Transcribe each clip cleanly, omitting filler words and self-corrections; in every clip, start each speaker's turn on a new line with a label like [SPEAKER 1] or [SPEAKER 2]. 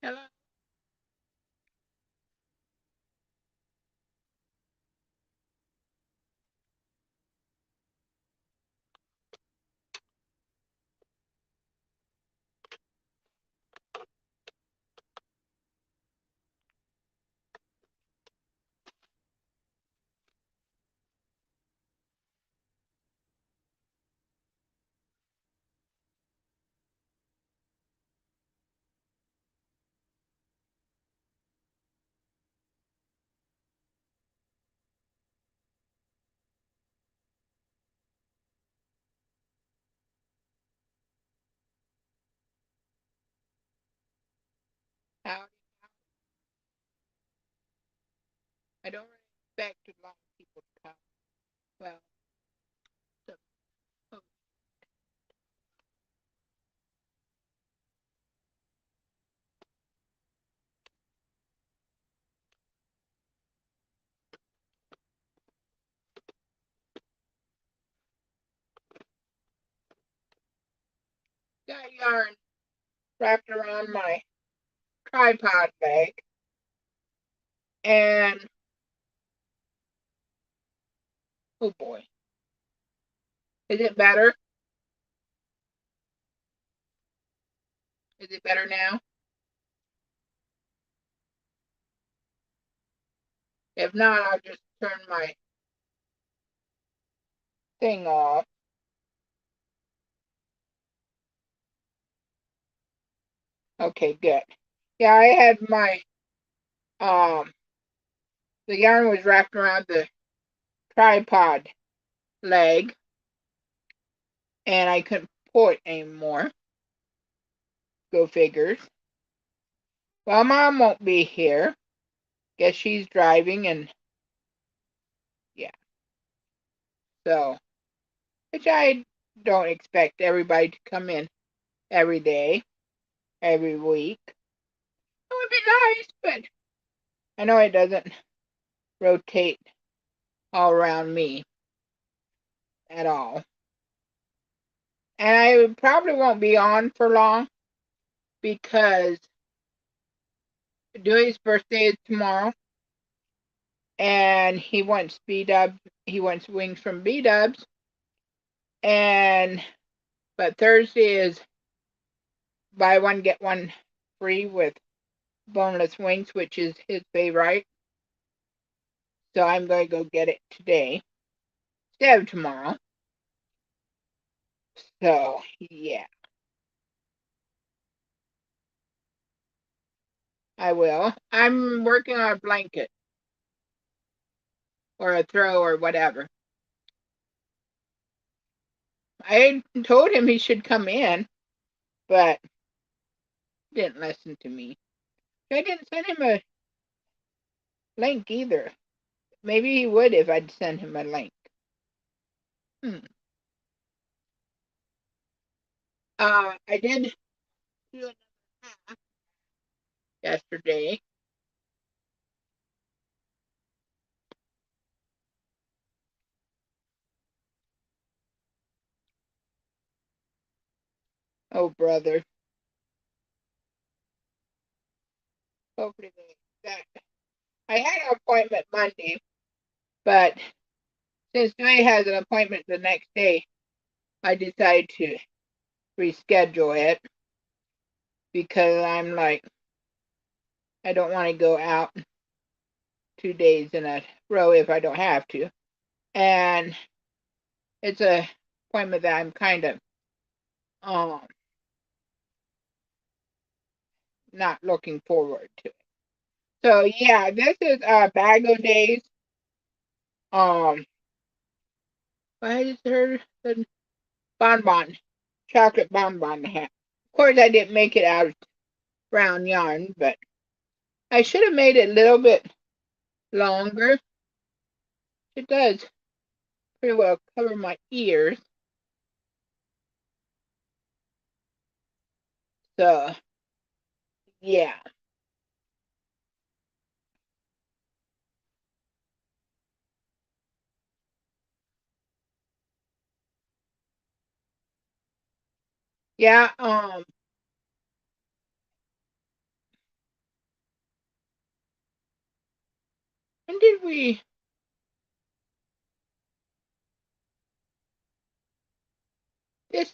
[SPEAKER 1] Hello. Howdy. I don't really expect a lot of people to come. Well, the oh, got yarn wrapped around my tripod leg, and oh boy, is it better? Is it better now? If not, I'll just turn my thing off. Okay, good. Yeah, I had my um the yarn was wrapped around the tripod leg, and I couldn't pull it anymore. Go figures. Well, Mom won't be here. Guess she's driving, and yeah, so which I don't expect everybody to come in every day, every week. It would be nice, but I know it doesn't rotate all around me at all. And I probably won't be on for long because Dewey's birthday is tomorrow, and he wants B-Dubs. He wants wings from B-Dubs, and but Thursday is buy one get one free with boneless wings, which is his favorite. So I'm going to go get it today instead of tomorrow. So yeah, I will. I'm working on a blanket or a throw or whatever. I told him he should come in, but didn't listen to me. I didn't send him a link either. Maybe he would if I'd send him a link. Hmm. I did do another half yesterday. Oh, brother. Hopefully that. I had an appointment Monday, but since Dwayne has an appointment the next day, I decided to reschedule it because I'm like, I don't want to go out 2 days in a row if I don't have to. And it's a appointment that I'm kind of um not looking forward to. So yeah, this is Bago Days. Um, what is her the bonbon, chocolate bonbon hat. Of course, I didn't make it out of brown yarn, but I should have made it a little bit longer. It does pretty well cover my ears. So yeah, yeah. when did we? This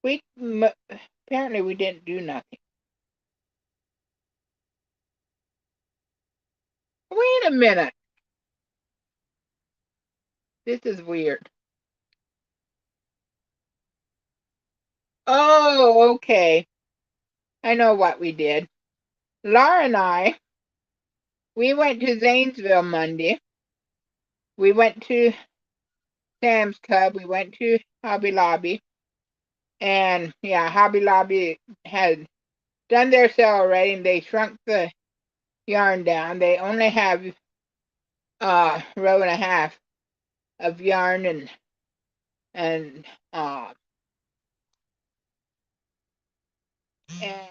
[SPEAKER 1] week, apparently we didn't do nothing. Wait a minute. This is weird. Oh, okay. I know what we did. Laura and I, we went to Zanesville Monday. We went to Sam's Club. We went to Hobby Lobby. And yeah, Hobby Lobby had done their sale already and they shrunk the yarn down. They only have a row and a half of yarn and uh and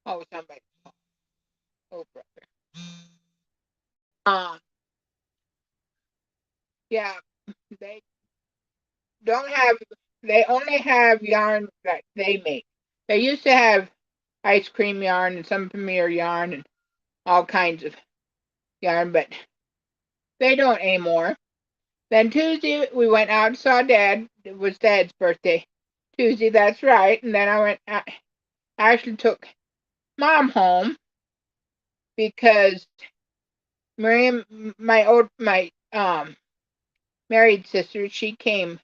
[SPEAKER 1] oh somebody oh brother. Um yeah, they don't have they only have yarn that they make. They used to have ice cream yarn and some premier yarn and all kinds of yarn, but they don't anymore. Then Tuesday we went out and saw Dad. It was Dad's birthday. Tuesday, that's right. And then I actually took Mom home because Miriam, my married sister, she came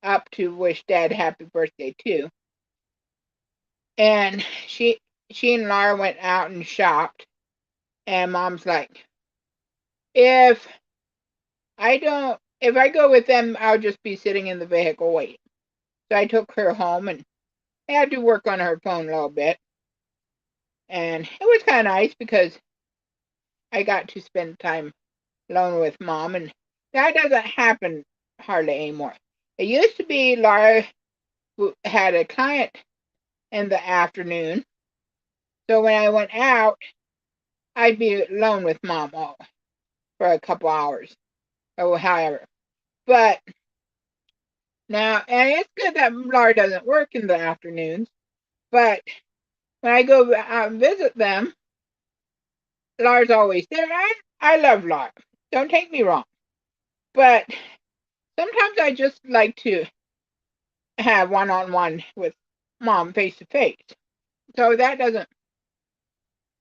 [SPEAKER 1] up to wish Dad happy birthday too. And she and Laura went out and shopped. And Mom's like, if if I go with them, I'll just be sitting in the vehicle waiting. So I took her home and I had to work on her phone a little bit. And it was kind of nice because I got to spend time alone with Mom, and that doesn't happen hardly anymore. It used to be Laura had a client in the afternoon, so when I went out, I'd be alone with Mom for a couple hours or however. But now, and it's good that Laura doesn't work in the afternoons, but when I go out and visit them, Laura's always there. I love Laura. Don't take me wrong. But sometimes I just like to have one-on-one with Mom face to face. So that doesn't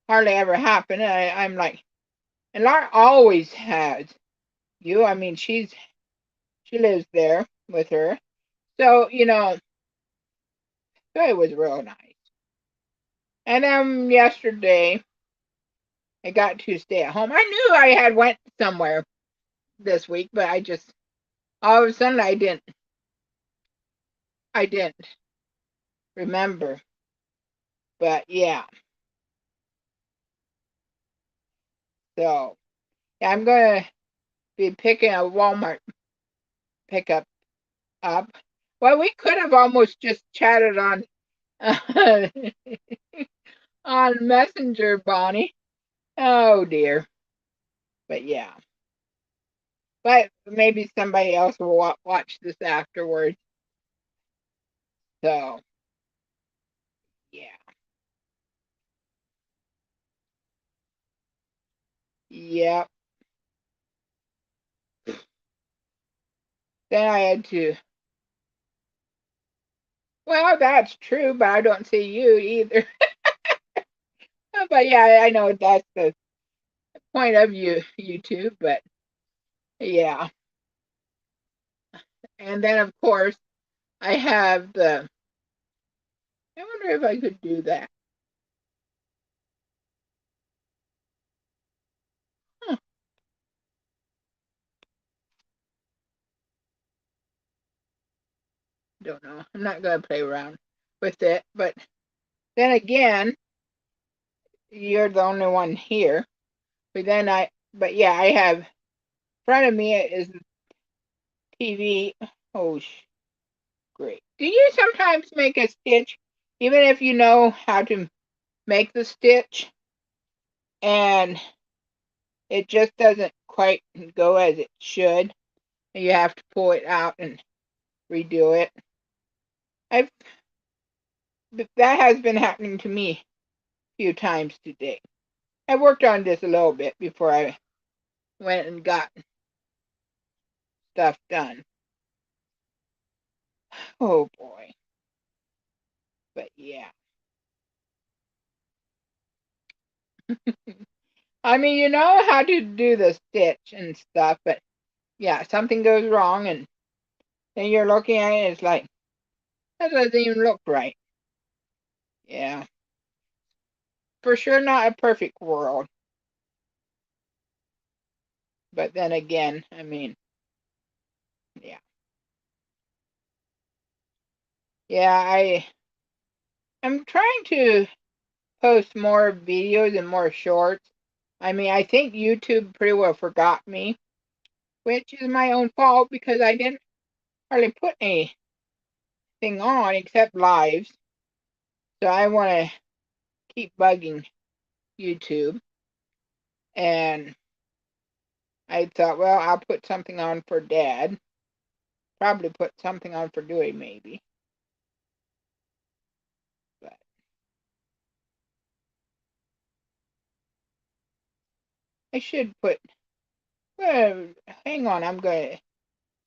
[SPEAKER 1] hardly ever happen. I'm like, and Laura always has you. I mean, she lives there with her. So, so it was real nice. And then yesterday, I got to stay at home. I knew I had went somewhere this week, but I just all of a sudden I didn't remember. But yeah, so yeah, I'm gonna be picking a Walmart pickup up. Well, we could have almost just chatted on on Messenger, Bonnie. Oh dear. But yeah, but maybe somebody else will watch this afterwards. So yeah, yeah. Then I had to. Well, that's true, but I don't see you either. But yeah, I know that's the point of YouTube. But yeah, and then of course I have the. I wonder if I could do that. Huh, don't know. I'm not gonna play around with it. But then again, you're the only one here. But yeah, I have in front of me is the TV. Oh, great. Do you sometimes make a stitch, even if you know how to make the stitch, and it just doesn't quite go as it should? And you have to pull it out and redo it. I've that has been happening to me a few times today. I worked on this a little bit before I went and got stuff done. Oh boy. But yeah. I mean, you know how to do the stitch and stuff, but yeah, something goes wrong and then you're looking at it, it's like, that doesn't even look right. Yeah. For sure not a perfect world. But then again, I mean, yeah. Yeah, I'm trying to post more videos and more shorts. I mean, I think YouTube pretty well forgot me, which is my own fault because I didn't hardly put anything on except lives. So I want to keep bugging YouTube. And I thought, well, I'll put something on for Dad. Probably put something on for Dewey, maybe. But I should put. Well, hang on, I'm going to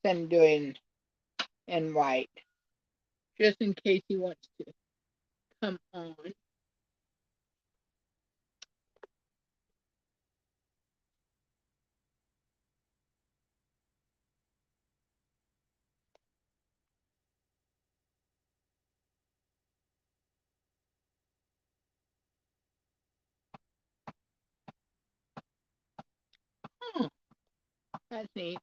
[SPEAKER 1] send Dewey in white, just in case he wants to come on. Oh, that's neat.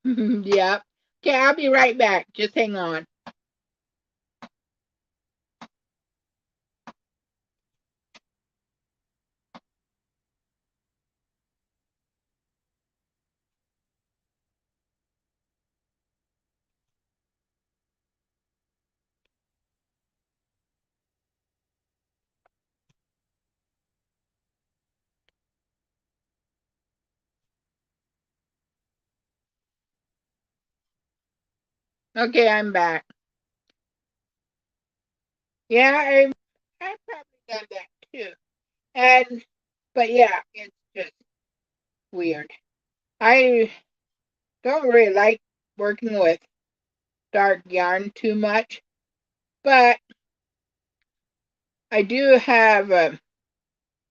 [SPEAKER 1] Yep. Okay, I'll be right back. Just hang on. Okay, I'm back. Yeah, I've probably done that too. And but yeah, it's just weird. I don't really like working with dark yarn too much, but I do have a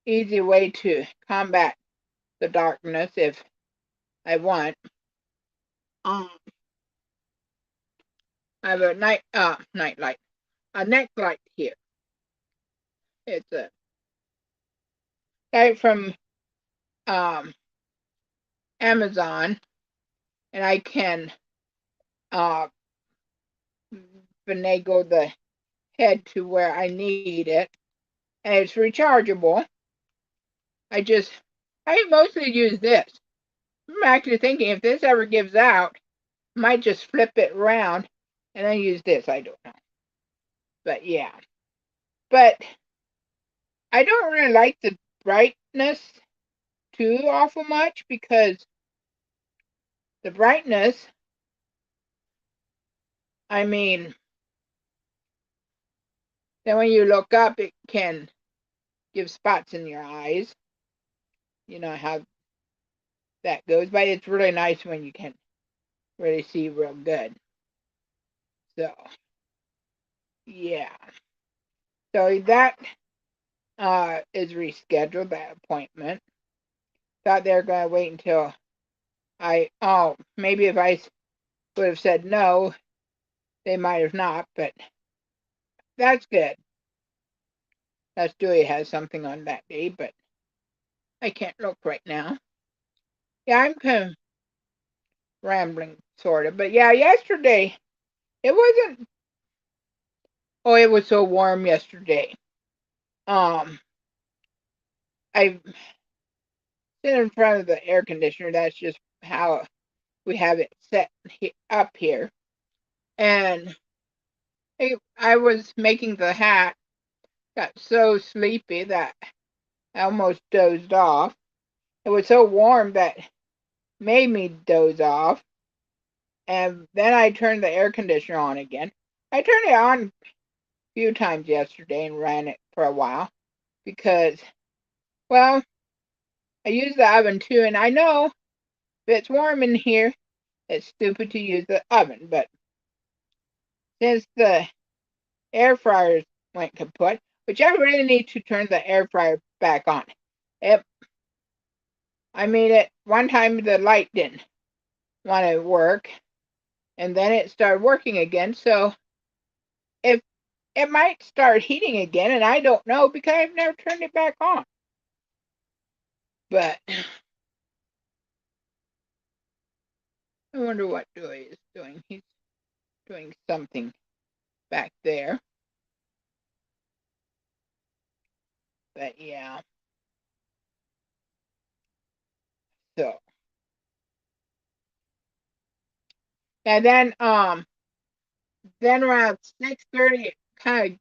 [SPEAKER 1] easy way to combat the darkness if I want. Um, I have a night light, a neck light here. It's a light from um Amazon, and I can uh finagle the head to where I need it, and it's rechargeable. I just I mostly use this. I'm actually thinking if this ever gives out, I might just flip it around and then use this. I don't know, but yeah. But I don't really like the brightness too awful much because the brightness, I mean, then when you look up, it can give spots in your eyes. You know how that goes, but it's really nice when you can really see real good. So, yeah. So that is rescheduled, that appointment. Thought they were going to wait until maybe if I would have said no, they might have not, but that's good. That's Dewey has something on that day, but I can't look right now. Yeah, I'm kind of rambling, sort of. But yeah, yesterday, it wasn't, oh, it was so warm yesterday. Um, I sit in front of the air conditioner. That's just how we have it set up here. And I was making the hat, got so sleepy that I almost dozed off. It was so warm that made me doze off. And then I turned the air conditioner on again. I turned it on a few times yesterday and ran it for a while because, well, I use the oven too, and I know if it's warm in here, it's stupid to use the oven. But since the air fryer went kaput, which I really need to turn the air fryer back on. It, I mean, it one time the light didn't want to work, and then it started working again. So if it might start heating again, and I don't know because I've never turned it back on. But I wonder what Joy is doing. He's doing something back there. But yeah. So and then around 6:30, kind of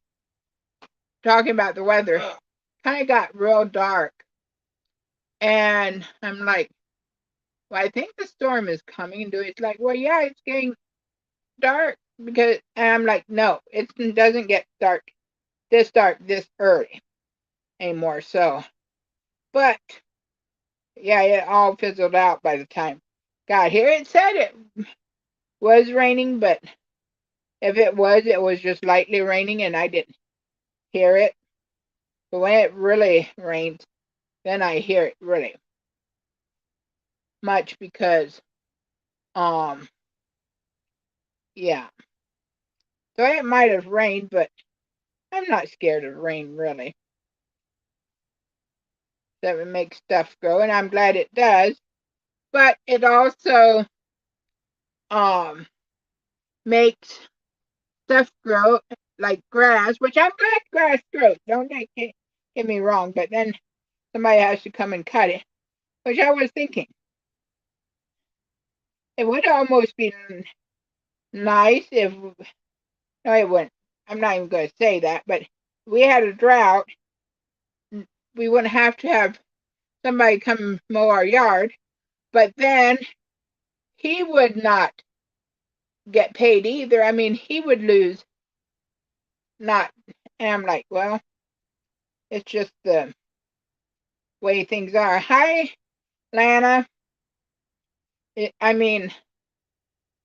[SPEAKER 1] talking about the weather, kind of got real dark. And I'm like, well, I think the storm is coming. And it's like, well, yeah, it's getting dark because, and I'm like, no, it doesn't get dark this early anymore. So, but yeah, it all fizzled out by the time got here. It said it was raining, but if it was just lightly raining and I didn't hear it. But when it really rains, then I hear it really much because, um, yeah. So it might have rained, but I'm not scared of rain really. That would make stuff grow, and I'm glad it does. But it also um makes stuff grow like grass, which I'm glad grass grows. Don't get me wrong, but then somebody has to come and cut it. Which I was thinking, it would almost be nice if no, it wouldn't. I'm not even going to say that, but if we had a drought, we wouldn't have to have somebody come mow our yard. But then he would not get paid either. I mean, he would lose not. And I'm like, well, it's just the way things are. Hi, Lana. I mean,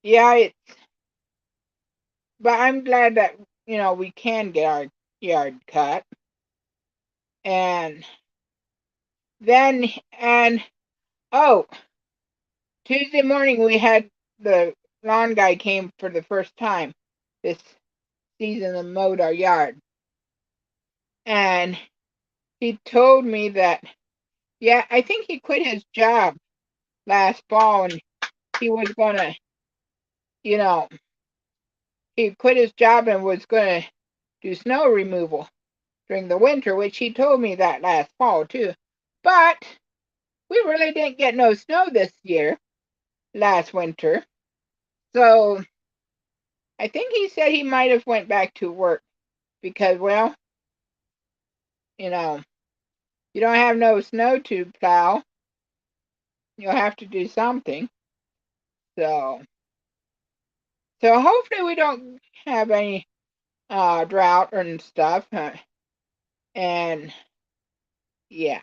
[SPEAKER 1] yeah, but I'm glad that we can get our yard cut. And then and oh, Tuesday morning we had the lawn guy came for the first time this season and mowed our yard. And he told me that, yeah, I think he quit his job last fall and he was gonna, you know, he quit his job and was gonna do snow removal during the winter, which he told me that last fall too. But we really didn't get no snow this year, last winter. So I think he said he might have went back to work because, well, you know, you don't have no snow to plow. You'll have to do something. So, so hopefully we don't have any drought and stuff. And yeah.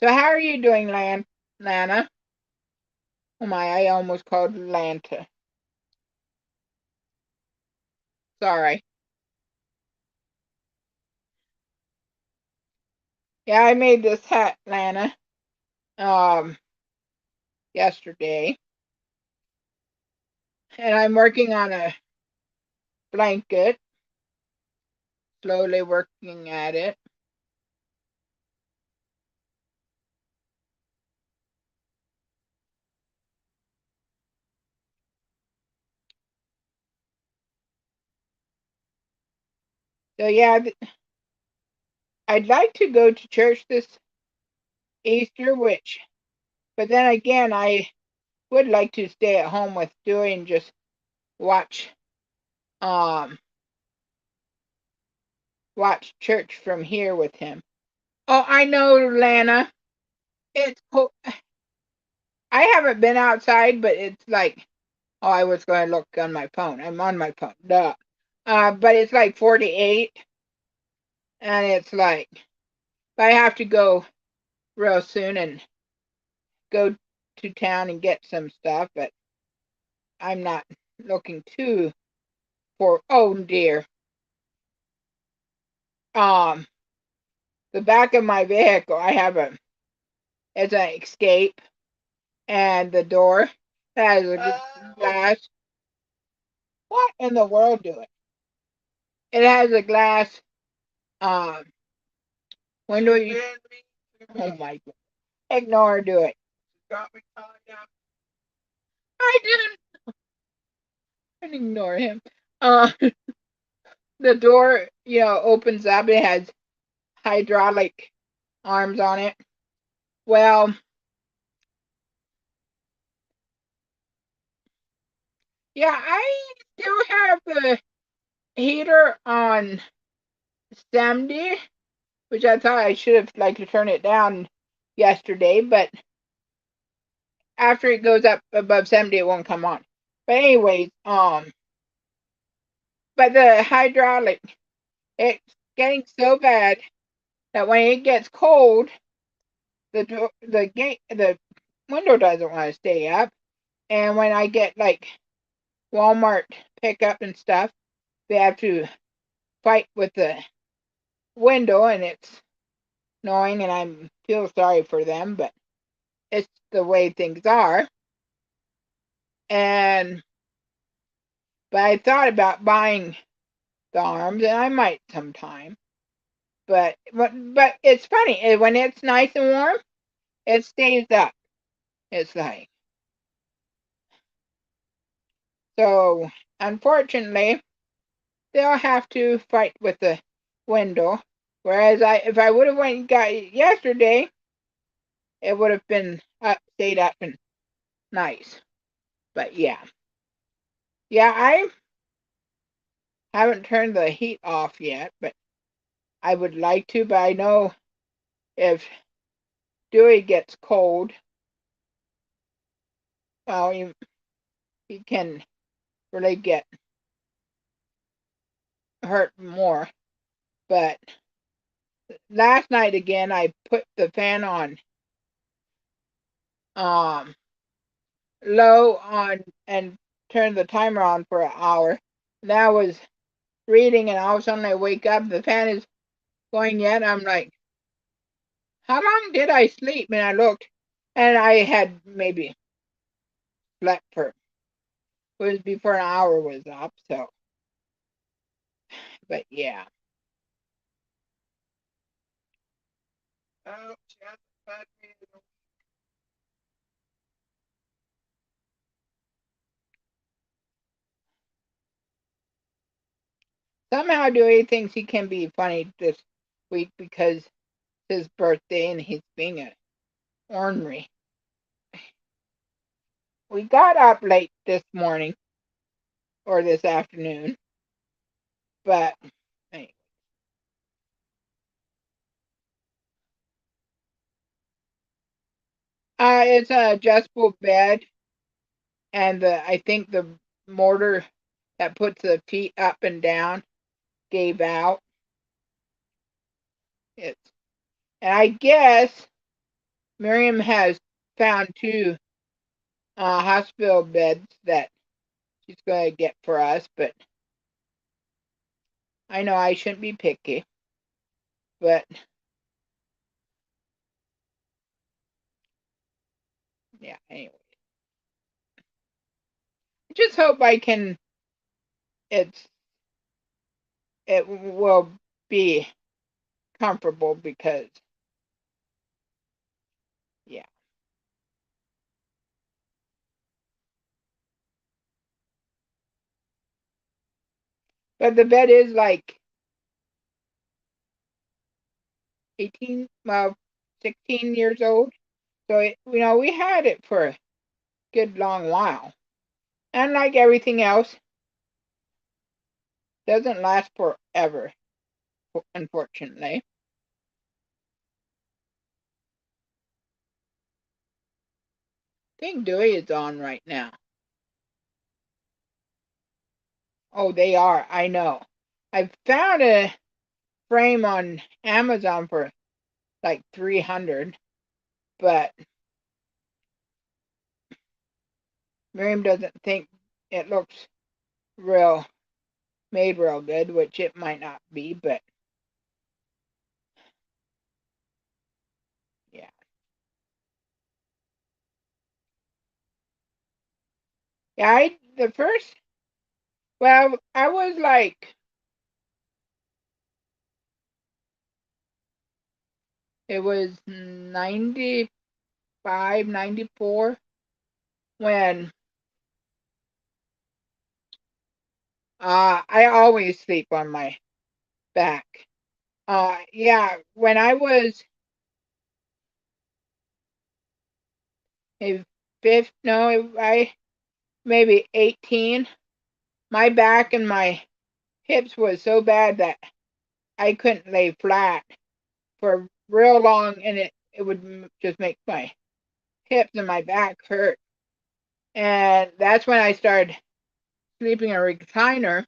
[SPEAKER 1] So how are you doing, Lana? Oh my, I almost called Lanta. Sorry. Yeah, I made this hat, Lana, um, yesterday. And I'm working on a blanket, slowly working at it. So yeah, I'd like to go to church this Easter, but then again, I would like to stay at home with Joey and just watch, um, watch church from here with him. Oh, I know, Lana. It's cold. I haven't been outside, but it's like Oh, I was going to look on my phone. I'm on my phone. Duh. But it's like 48, and it's like I have to go real soon and go to town and get some stuff, but I'm not looking too for. Oh dear. Um, the back of my vehicle, I have it's an escape, and the door has a glass. What in the world do it? It has a glass um window. Oh my god! Ignore, do it. I didn't ignore him. Uh, the door, opens up. It has hydraulic arms on it. Well, yeah, I do have the heater on 70, which I thought I should have to turn it down yesterday, but after it goes up above 70, it won't come on. But anyways, but the hydraulic, it's getting so bad that when it gets cold, the window doesn't want to stay up, and when I get like Walmart pickup and stuff, they have to fight with the window, and it's annoying, and I feel sorry for them, but it's the way things are. And but I thought about buying the arms, and I might sometime. But it's funny when it's nice and warm, it stays up. It's like so. Unfortunately, they'll have to fight with the window. Whereas if I would have went and got it yesterday, it would have been stayed up and nice. But yeah, I haven't turned the heat off yet, but I would like to. But I know if Dewey gets cold, well, he can really get hurt more. But last night again, I put the fan on um low on and turned the timer on for an hour. And I was reading, and all of a sudden I wake up, the fan is going yet. I'm like, how long did I sleep? And I looked, and I had maybe slept for it was before an hour was up. So, but yeah. Somehow Dewey thinks he can be funny this week because it's his birthday and he's being a ornery. We got up late this morning or this afternoon, but anyway. It's an adjustable bed, and I think the mortar that puts the feet up and down gave out. It's and I guess Miriam has found two hospital beds that she's going to get for us, but I know I shouldn't be picky. But yeah, anyway, I just hope it's it will be comfortable because yeah. But the bed is like 18, well, 16 years old. So we had it for a good long while. And like everything else, doesn't last forever, unfortunately. I think Dewey is on right now. Oh, they are. I know. I found a frame on Amazon for like 300, but Miriam doesn't think it looks real made real good, which it might not be, but yeah. Yeah, the first, well, I was like, it was 95, 94 when I always sleep on my back. Yeah, when I was a fifth, no, I maybe 18, my back and my hips was so bad that I couldn't lay flat for real long, and it would just make my hips and my back hurt. And that's when I started sleeping in a recliner.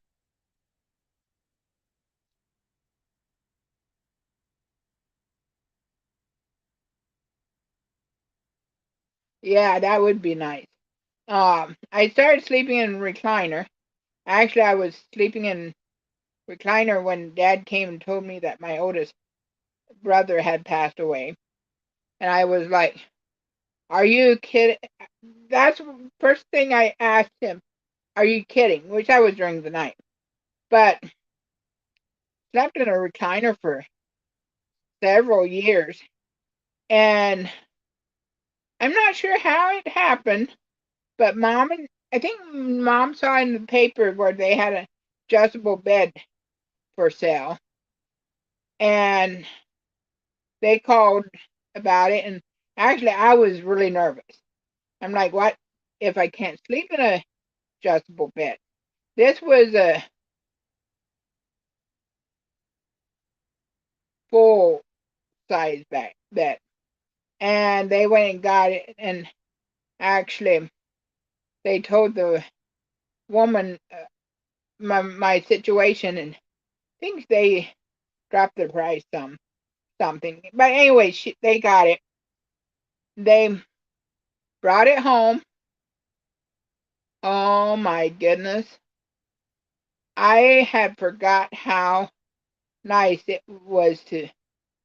[SPEAKER 1] Yeah, that would be nice. I started sleeping in recliner. Actually, I was sleeping in recliner when Dad came and told me that my oldest brother had passed away. And I was like, "Are you kidding?" That's the first thing I asked him. Are you kidding? Which I was during the night. But slept in a recliner for several years. And I'm not sure how it happened, but I think Mom saw in the paper where they had an adjustable bed for sale. And they called about it. And actually, I was really nervous. I'm like, what if I can't sleep in a adjustable bed? This was a full size bed. And they went and got it. And actually, they told the woman my situation and thinks they dropped the price something. But anyway, they got it. They brought it home. Oh my goodness. I had forgot how nice it was to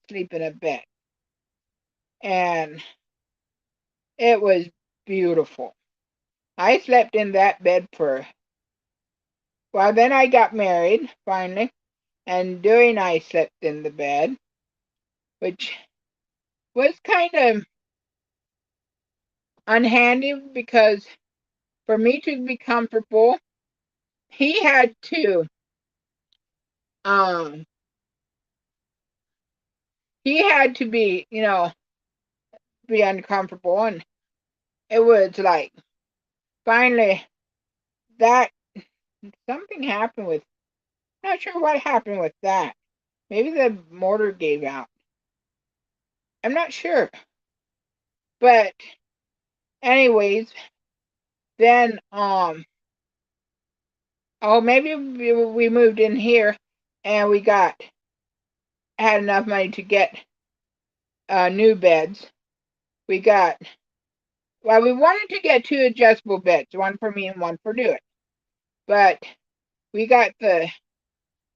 [SPEAKER 1] sleep in a bed. And it was beautiful. I slept in that bed well, then I got married finally, and Dewey and I slept in the bed, which was kind of unhandy because for me to be comfortable, he had to um be, be uncomfortable, and it was like finally that something happened with, not sure what happened with that. Maybe the motor gave out. I'm not sure. But anyways, then oh, maybe we moved in here and we had enough money to get new beds. We got, well, we wanted to get two adjustable beds, one for me and one for Dewitt. But we got the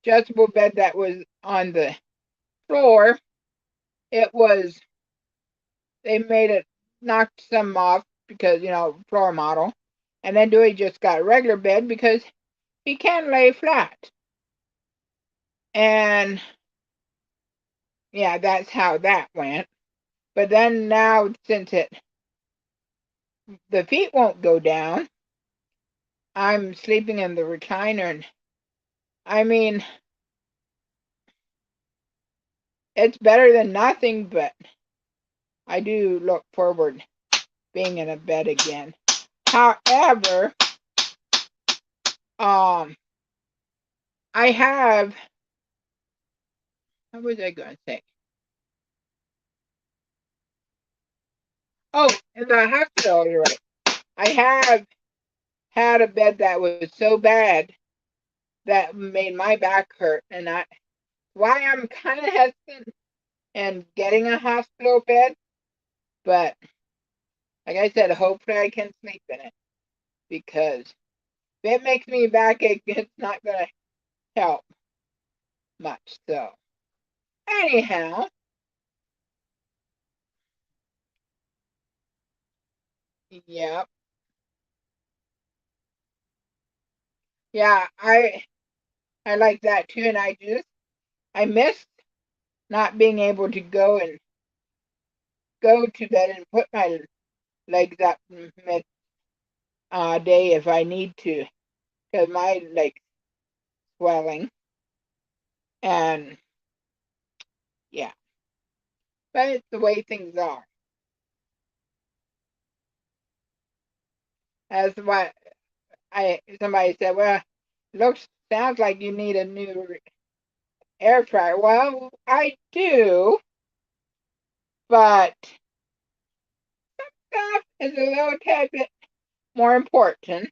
[SPEAKER 1] adjustable bed that was on the floor. It was, they made it, knocked some off because, floor model. And then Dewey just got a regular bed because he can't lay flat. And yeah, that's how that went. But then now, since the feet won't go down, I'm sleeping in the recliner. And I mean, it's better than nothing, but I do look forward being in a bed again. However, um, I have, what was I going to say? Oh, in the hospital, you're right. I have had a bed that was so bad that made my back hurt, and why I'm kind of hesitant and getting a hospital bed. But like I said, hopefully I can sleep in it, because if it makes me backache, it's not gonna help much. So anyhow, yeah, yeah, I like that too, and I miss not being able to go to bed and put my legs up mid day if I need to, because my legs swelling, and yeah, but it's the way things are. That's what I somebody said. Well, sounds like you need a new air fryer. Well, I do, but stuff is a little tad bit more important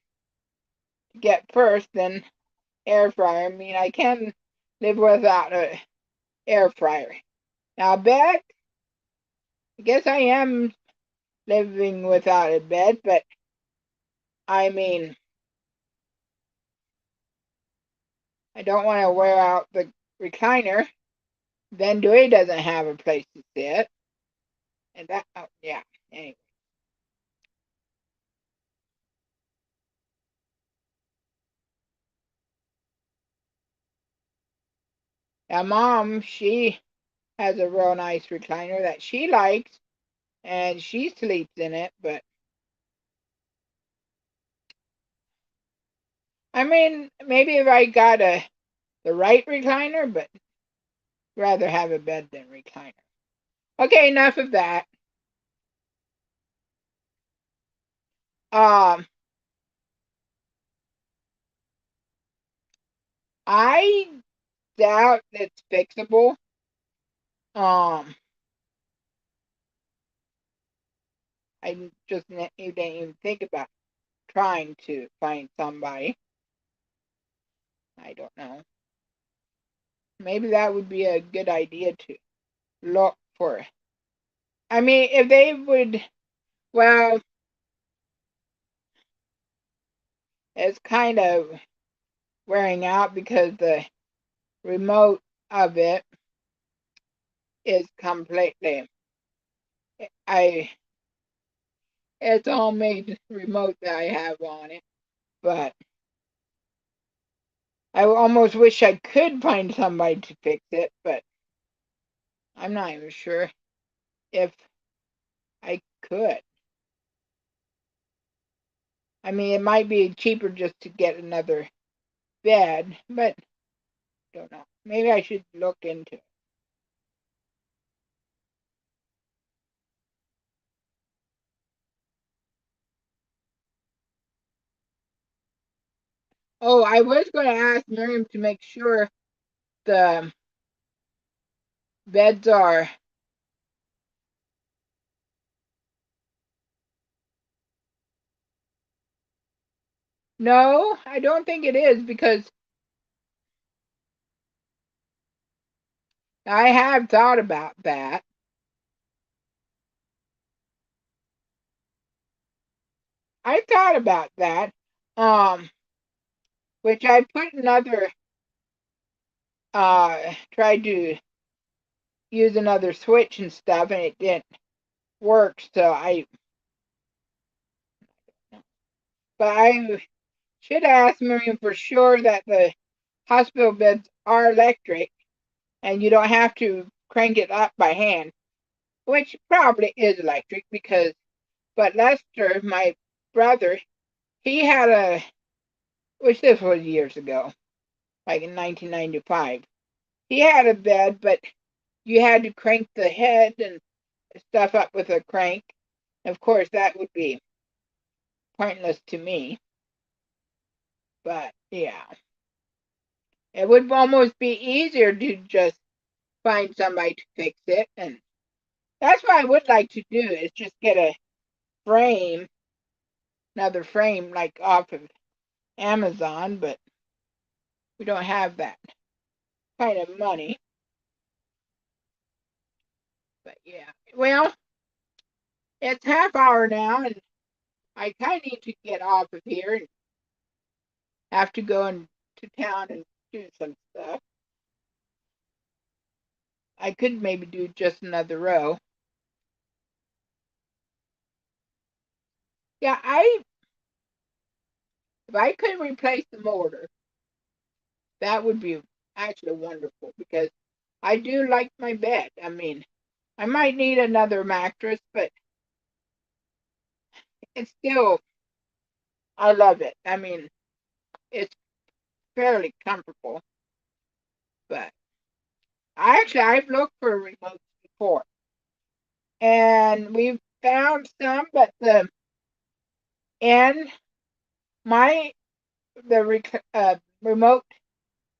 [SPEAKER 1] to get first than air fryer. I mean, I can live without a air fryer. Now, bed, I guess I am living without a bed, but I mean, I don't want to wear out the recliner. Then Dewey doesn't have a place to sit, and that, oh, yeah. Anyway, now Mom, she has a real nice recliner that she likes, and she sleeps in it. But I mean, maybe if I got the right recliner, but rather have a bed than recliner. Okay, enough of that. Um, I doubt it's fixable. Um, I just didn't even think about trying to find somebody. I don't know. Maybe that would be a good idea to look for. I mean, if they would, well, it's kind of wearing out because the remote of it is completely, I, it's all made remote that I have on it, but I almost wish I could find somebody to fix it, but I'm not even sure if I could. I mean, it might be cheaper just to get another bed, but don't know. Maybe I should look into it. Oh, I was going to ask Miriam to make sure the beds are. No, I don't think it is, because I have thought about that. I thought about that. Um, which I put another tried to use another switch and stuff, and it didn't work, so I should ask Miriam for sure that the hospital beds are electric and you don't have to crank it up by hand, which probably is electric, because, but Lester, my brother, he had which this was years ago, like in 1995. He had a bed, but you had to crank the head and stuff up with a crank. Of course, that would be pointless to me, but yeah, it would almost be easier to just find somebody to fix it. And that's what I would like to do, is just get a frame, another frame like off of Amazon, but We don't have that kind of money. But yeah, well, it's half hour now, and I kind of need to get off of here and have to go into town and do some stuff. I could maybe do just another row. Yeah, if I could replace the motor, that would be actually wonderful because I do like my bed. I mean, I might need another mattress, but it's still, I love it. I mean, it's fairly comfortable, but I've looked for remotes before, and we've found some, but the end, my remote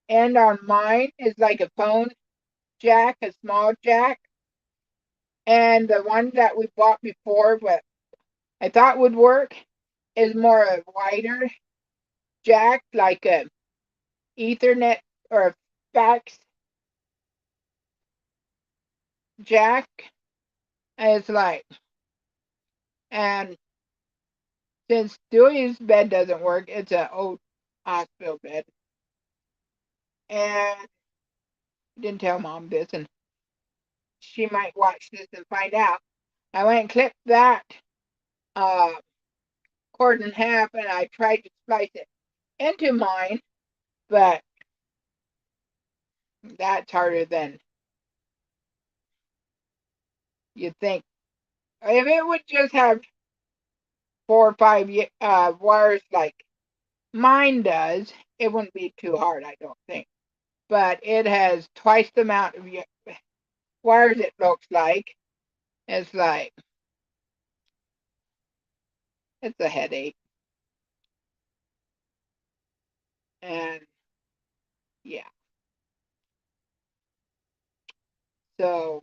[SPEAKER 1] end on mine is like a phone jack, a small jack, and the one that we bought before, but I thought would work, is more a wider jack, like a Ethernet or a fax jack. And it's like, and since Dewey's bed doesn't work, it's an old hospital bed. And I didn't tell Mom this, and she might watch this and find out. I went and clipped that uh, cord in half, and I tried to splice it into mine, but that's harder than you'd think. If it would just have 4 or 5 wires like mine does, it wouldn't be too hard, I don't think. But it has twice the amount of wires, it looks like. It's like, it's a headache. And yeah, so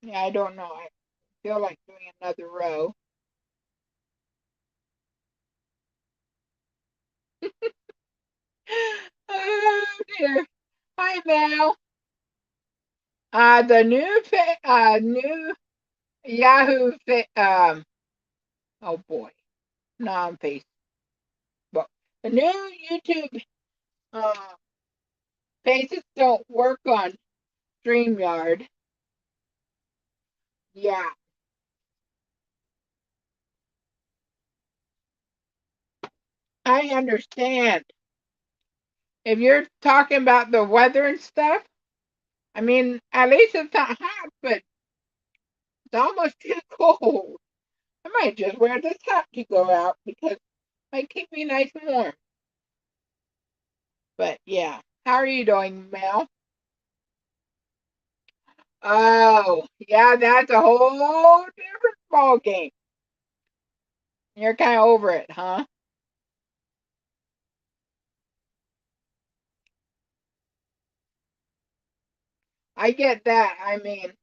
[SPEAKER 1] yeah, I don't know. I feel like doing another row. Oh dear. Hi, Val. The new Yahoo, oh boy, not on Facebook. The new YouTube uh, pages don't work on StreamYard. Yeah, I understand. If you're talking about the weather and stuff, I mean, at least it's not hot, but it's almost too cold. I might just wear this hat to go out because it might keep me nice and warm. But yeah, how are you doing, Mel? Oh, yeah, that's a whole different ball game. You're kind of over it, huh? I get that. I mean,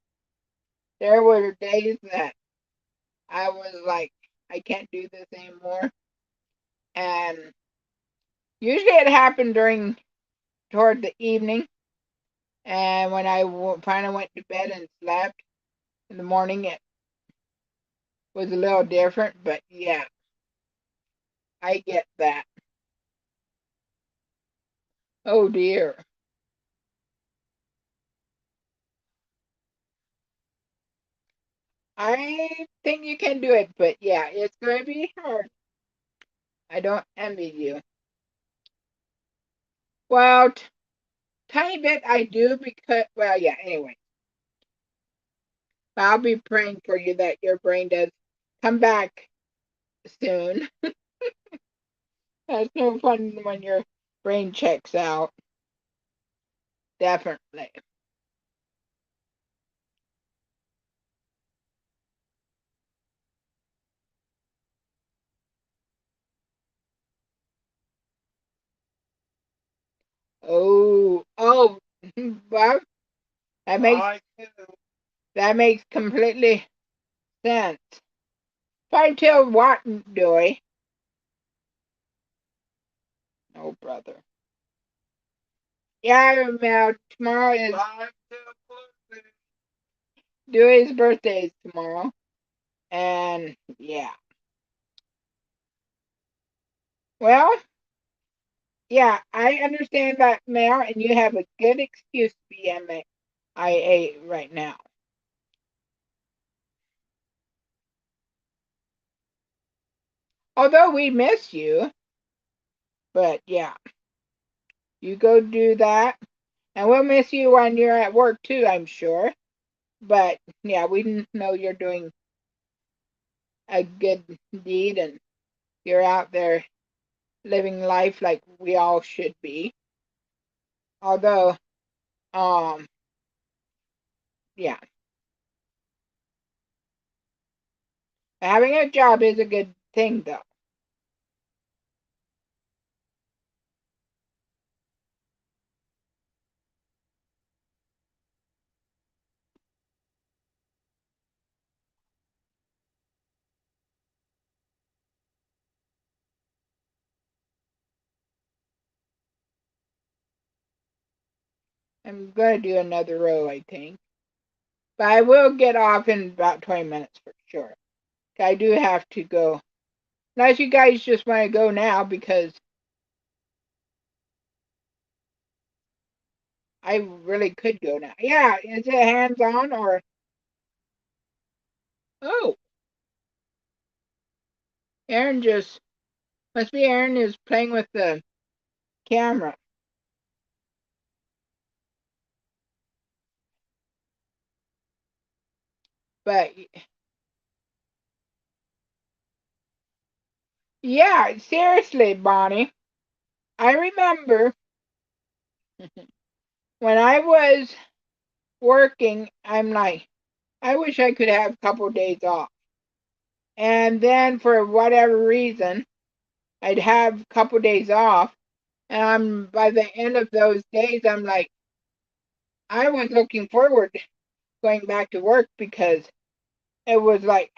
[SPEAKER 1] there were days that I was like, I can't do this anymore. And usually it happened toward the evening. And when I finally went to bed and slept in the morning, it was a little different. But yeah, I get that. Oh dear. I think you can do it, but yeah, it's going to be hard. I don't envy you. Well, tiny bit I do because, well, yeah, anyway, I'll be praying for you that your brain does come back soon. That's no fun when your brain checks out. Definitely. Oh, well, that makes that makes completely sense. Try tell what, Doy. Oh, brother. Yeah, now tomorrow is Dewey's birthday is tomorrow. And yeah. Well, yeah, I understand that now, and you have a good excuse to be MIA right now. Although we miss you, but yeah, you go do that. And we'll miss you when you're at work too, I'm sure. But yeah, we know you're doing a good deed and you're out there living life like we all should be. Although, um, yeah, having a job is a good thing though. I'm gonna do another row, I think. But I will get off in about 20 minutes for sure. I do have to go. Unless you guys just want to go now because I really could go now. Yeah, is it hands on or? Oh, Aaron just must be Aaron is playing with the camera. But yeah, seriously, Bonnie, I remember when I was working, I'm like, I wish I could have a couple days off. And then for whatever reason, I'd have a couple days off. And by the end of those days, I'm like, I was looking forward to going back to work because it was like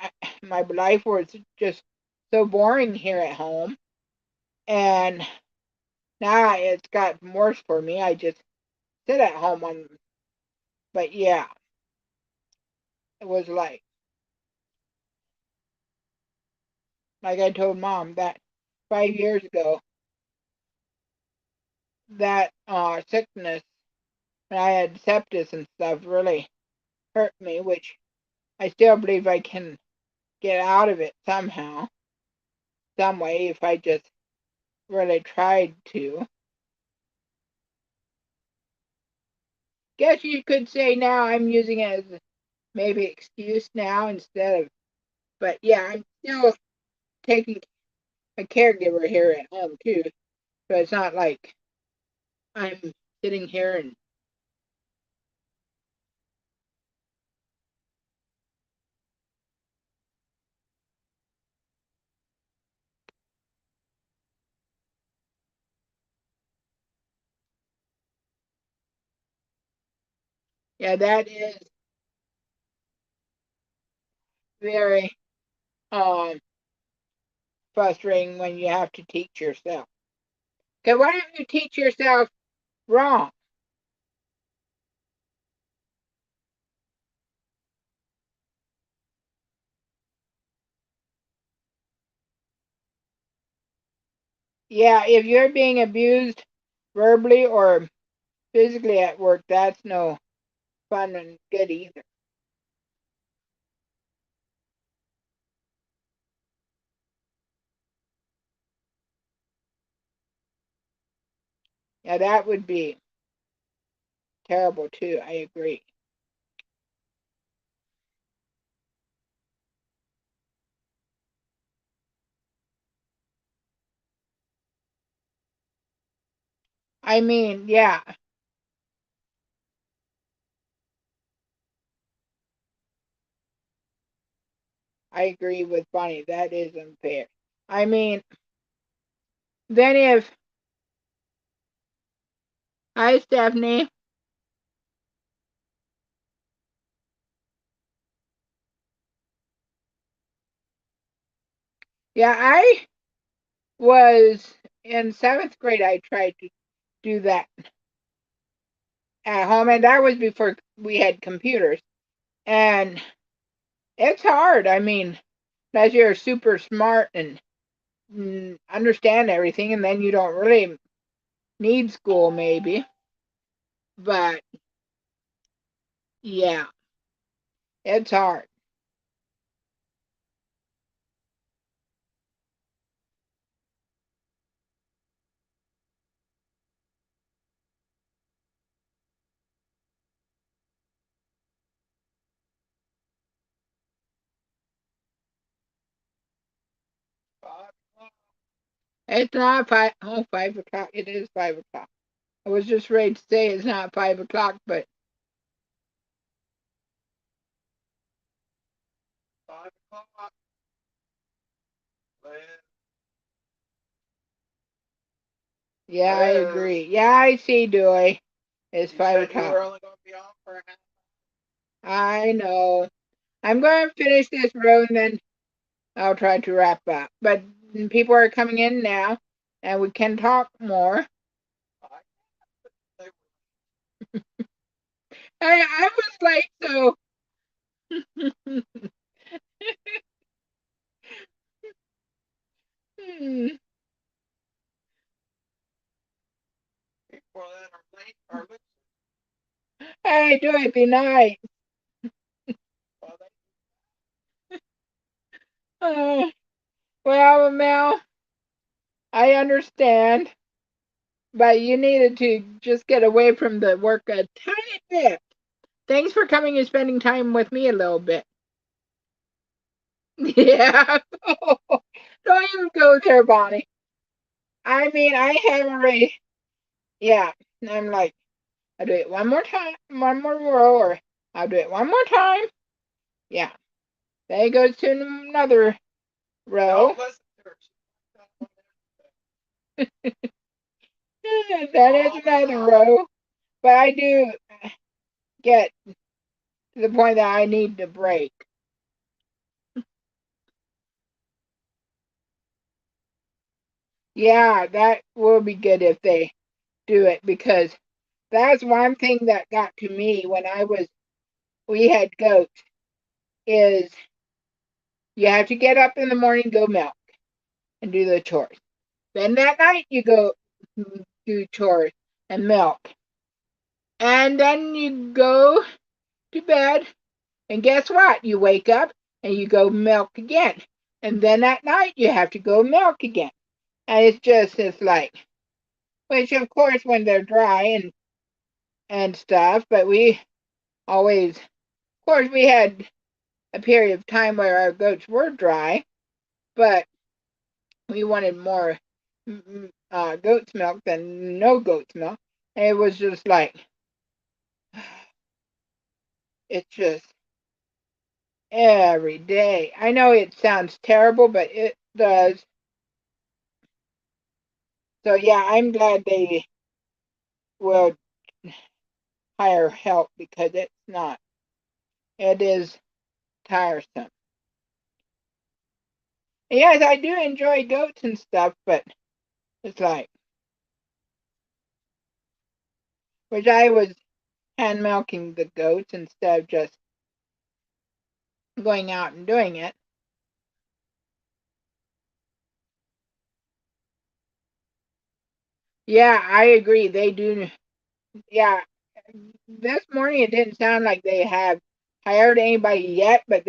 [SPEAKER 1] my life was just so boring here at home. And now it's gotten worse for me. I just sit at home but yeah, it was like I told mom that 5 years ago, that sickness when I had sepsis and stuff really hurt me, which I still believe I can get out of it somehow, some way if I just really tried to. Guess you could say now I'm using it as maybe excuse now instead of, but yeah, I'm still taking a caregiver here at home too. So it's not like I'm sitting here and yeah, that is very um frustrating when you have to teach yourself. Okay, what if you teach yourself wrong? Yeah, if you're being abused verbally or physically at work, that's no fun and good either. Yeah, that would be terrible too. I agree. I mean, yeah, I agree with Bonnie. That is unfair. I mean, then if, hi Stephanie. Yeah, I was in seventh grade. I tried to do that at home, and that was before we had computers. And it's hard. I mean, unless you're super smart and understand everything, and then you don't really need school, maybe. But yeah, it's hard. It's not five. Oh, 5 o'clock. It is 5 o'clock. I was just ready to say it's not 5 o'clock, but 5 o'clock. Yeah, I agree. Yeah, I see, Dewey. It's 5 o'clock. We're only going to be on for a half. I know. I'm going to finish this row and then I'll try to wrap up. But people are coming in now, and we can talk more. I was like, so. Hmm. Hey, do it. Be nice. Uh, well, Mel, I understand, but you needed to just get away from the work a tiny bit. Thanks for coming and spending time with me a little bit. Yeah. Don't even go there, Bonnie. I mean, I have already. Yeah. I'm like, I'll do it one more time, one more row, or I'll do it one more time. Yeah. Then it goes to another row. That is another row. But I do get to the point that I need to break. Yeah, that will be good if they do it because that's one thing that got to me when we had goats is you have to get up in the morning, go milk and do the chores. Then that night you go do chores and milk. And then you go to bed and guess what? You wake up and you go milk again. And then at night you have to go milk again. And it's like, which of course when they're dry and stuff, but we always, of course, we had a period of time where our goats were dry, but we wanted more goat's milk than no goat's milk. And it was just like, it's just every day. I know it sounds terrible, but it does. So yeah, I'm glad they will hire help because it's not. It is tiresome. And yes, I do enjoy goats and stuff, but it's like, which I was hand milking the goats instead of just going out and doing it. Yeah, I agree. They do. Yeah, this morning it didn't sound like they have hired anybody yet, but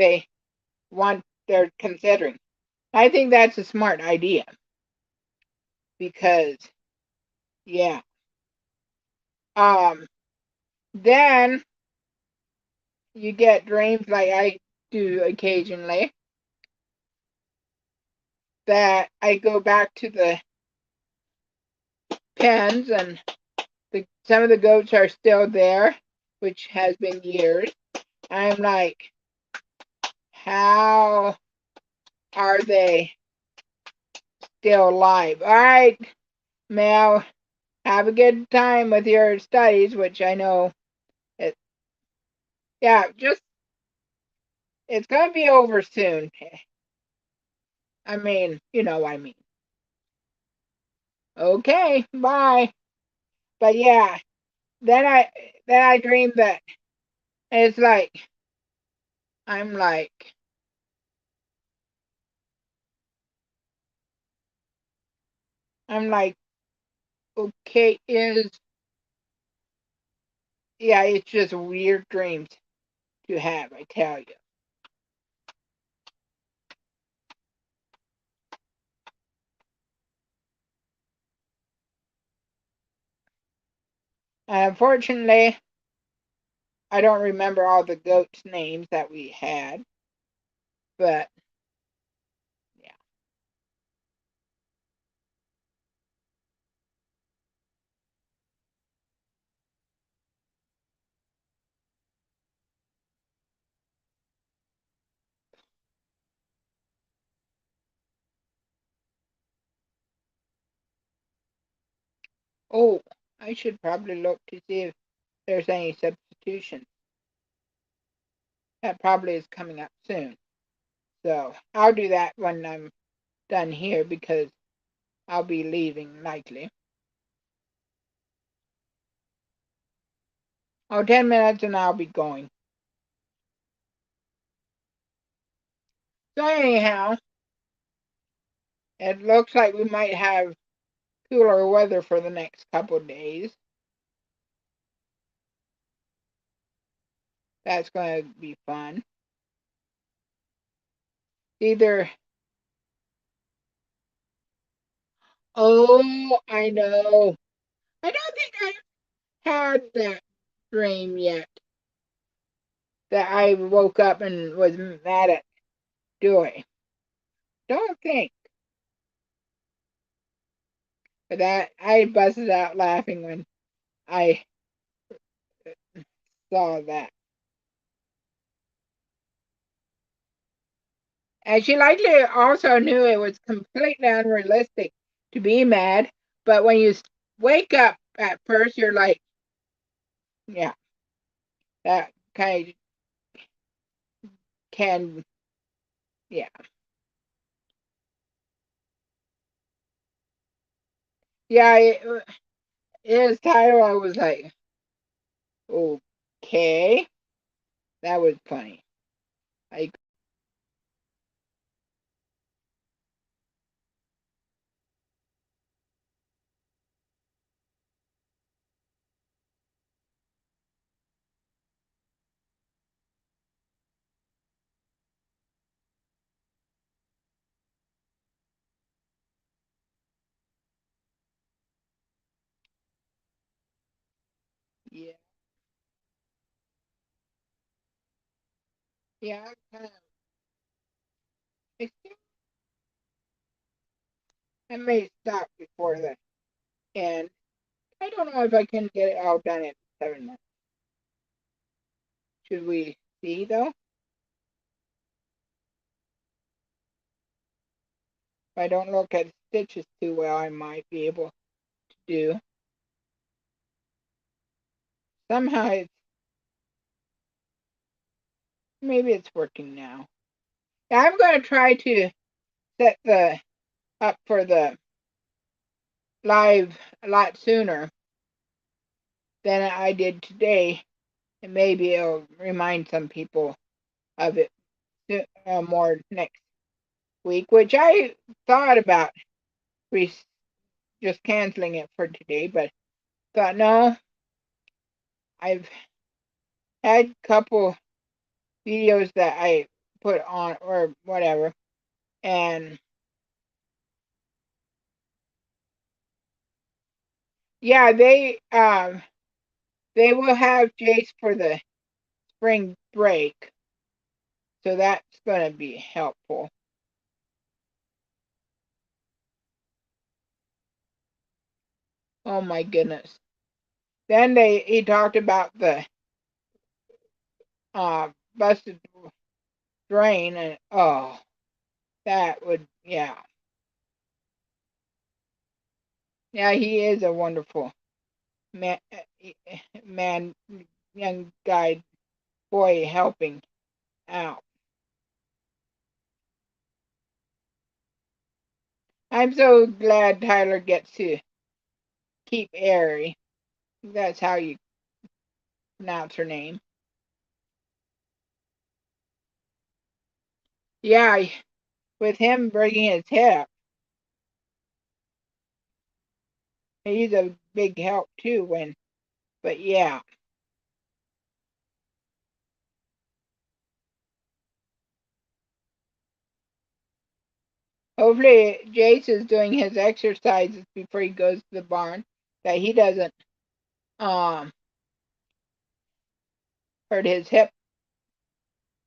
[SPEAKER 1] they're considering. I think that's a smart idea because, yeah. Um, then you get dreams like I do occasionally that I go back to the pens and some of the goats are still there, which has been years. I'm like, how are they still alive? All right, Mel, have a good time with your studies, which I know it. Yeah, just it's gonna be over soon. I mean, you know what I mean. Okay, bye. But yeah, then I dream that it's like I'm like I'm like okay is yeah, it's just weird dreams to have, I tell you. Unfortunately, I don't remember all the goats' names that we had, but yeah. Oh, I should probably look to see if there's any substitution. That probably is coming up soon. So I'll do that when I'm done here because I'll be leaving likely. Oh, 10 minutes and I'll be going. So anyhow, it looks like we might have cooler weather for the next couple of days. That's going to be fun. Either, oh, I know. I don't think I had that dream yet that I woke up and was mad at Joy. Don't think. But that I busted out laughing when I saw that. And she likely also knew it was completely unrealistic to be mad. But when you wake up at first, you're like, yeah, that kind of can, yeah. Yeah, it is title. I was like, okay, that was funny. Like, yeah, yeah, kind of. I may stop before the end. I don't know if I can get it all done in 7 months. Should we see though? If I don't look at stitches too well, I might be able to do. Somehow maybe it's working now. Yeah, I'm going to try to set the up for the live a lot sooner than I did today, and maybe it'll remind some people of it more next week, which I thought about just canceling it for today, but thought no, I've had a couple videos that I put on or whatever, and yeah, they will have Jace for the spring break, so that's going to be helpful. Oh my goodness! Then he talked about the busted drain, and oh, that would yeah, he is a wonderful man, man, young guy, boy, helping out. I'm so glad Tyler gets to keep airy. That's how you pronounce her name. Yeah, with him breaking his hip, he's a big help too. But yeah. Hopefully, Jace is doing his exercises before he goes to the barn, that he doesn't um hurt his hip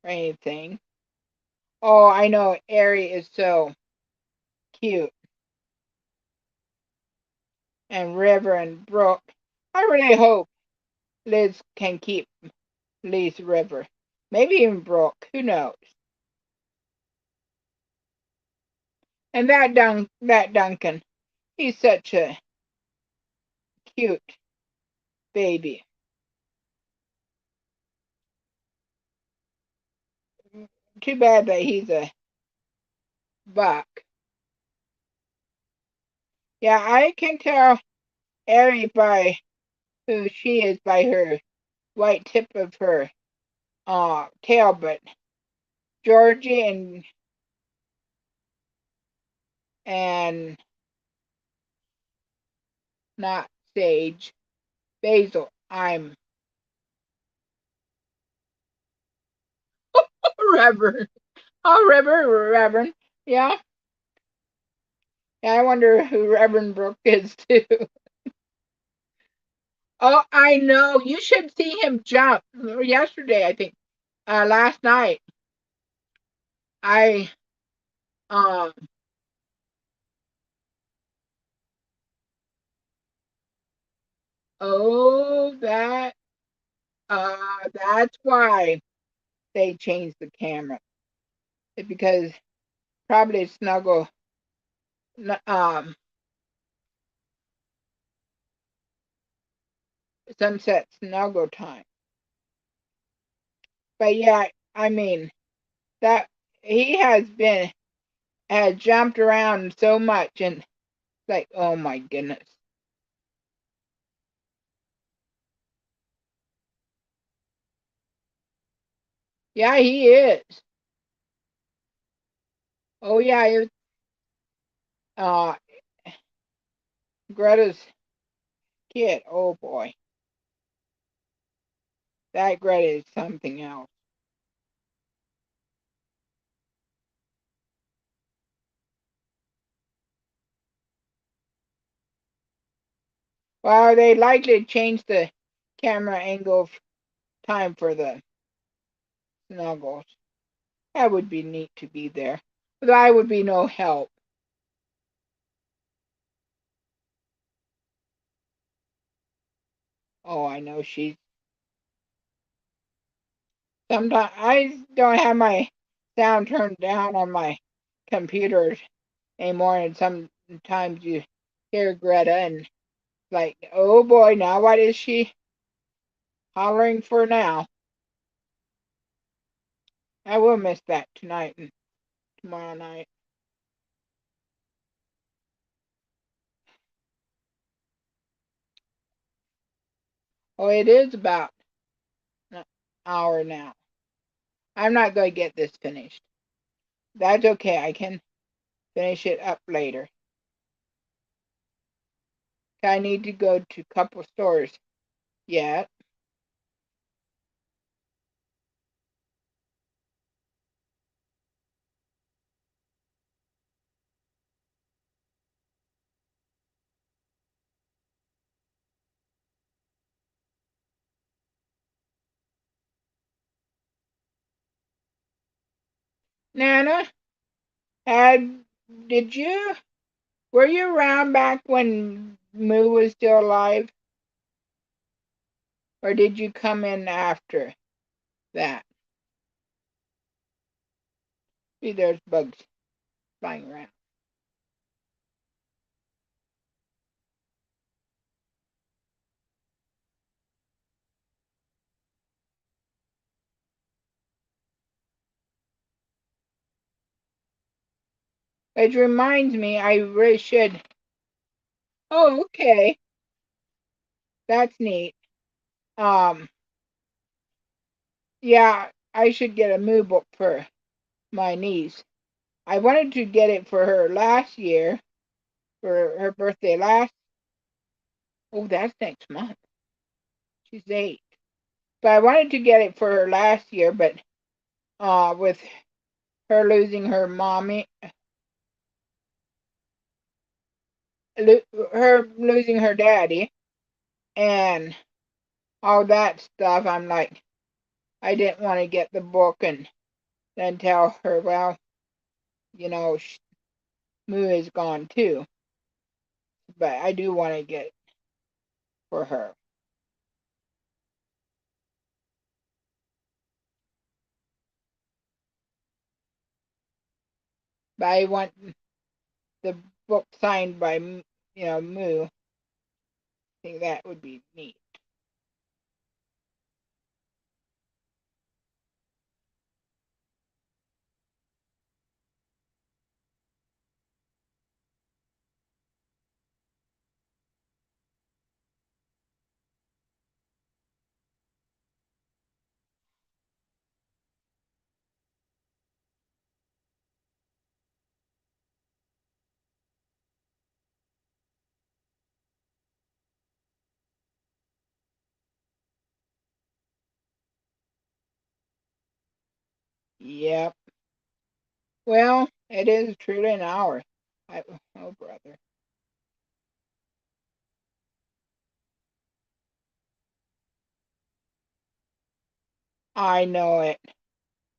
[SPEAKER 1] or anything. Oh, I know, Ari is so cute, and River and Brooke. I really hope Liz can keep Lee's River, maybe even Brooke. Who knows? And that Duncan, he's such a cute baby. Too bad that he's a buck. Yeah, I can tell Ari by who she is by her white tip of her tail, but Georgie and not Sage, Basil. I'm Reverend. Oh, Reverend. Yeah. Yeah, I wonder who Reverend Brooke is too. Oh, I know. You should see him jump. Yesterday, I think. Last night, I um. Oh, that's why they changed the camera. Because probably snuggle um sunset snuggle time. But yeah, I mean that he has jumped around so much, and like, oh my goodness. Yeah, he is. Oh yeah, uh Greta's kid. Oh boy, that Greta is something else. Well, they likely changed the camera angle time for the snuggles. That would be neat to be there. But I would be no help. Oh, I know she's. Sometimes I don't have my sound turned down on my computer anymore, and sometimes you hear Greta and like, oh boy, now what is she hollering for now? I will miss that tonight and tomorrow night. Oh, it is about an hour now. I'm not going to get this finished. That's okay. I can finish it up later. I need to go to a couple stores yet. Nana, had did you were you around back when Moo was still alive, or did you come in after that? See, there's bugs flying around. Which reminds me, I really should. Oh, okay, that's neat. Um, Yeah, I should get a moo book for my niece. I wanted to get it for her last year, for her birthday last. Oh, that's next month. She's 8. But I wanted to get it for her last year, but with her losing her mommy, her losing her daddy, and all that stuff, I'm like, I didn't want to get the book and then tell her, well, you know, Moo is gone too. But I do want to get it for her. But I want the book signed by, Moo. I think that would be neat. Yep. Well, it is truly an hour. Oh, brother. I know it.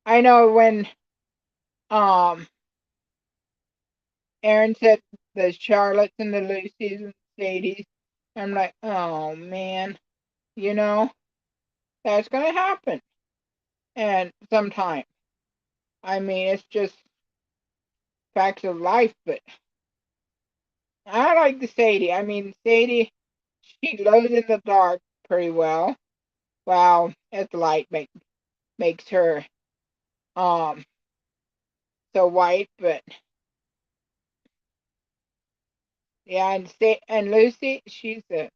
[SPEAKER 1] I know when um Aaron said the Charlottes and the Lucys and Sadies, I'm like, oh man, you know, that's gonna happen. And sometime. I mean, it's just facts of life, but I like the Sadie. I mean, Sadie, she glows in the dark pretty well. Well, as the light makes her um so white, but yeah, and Lucy, she's a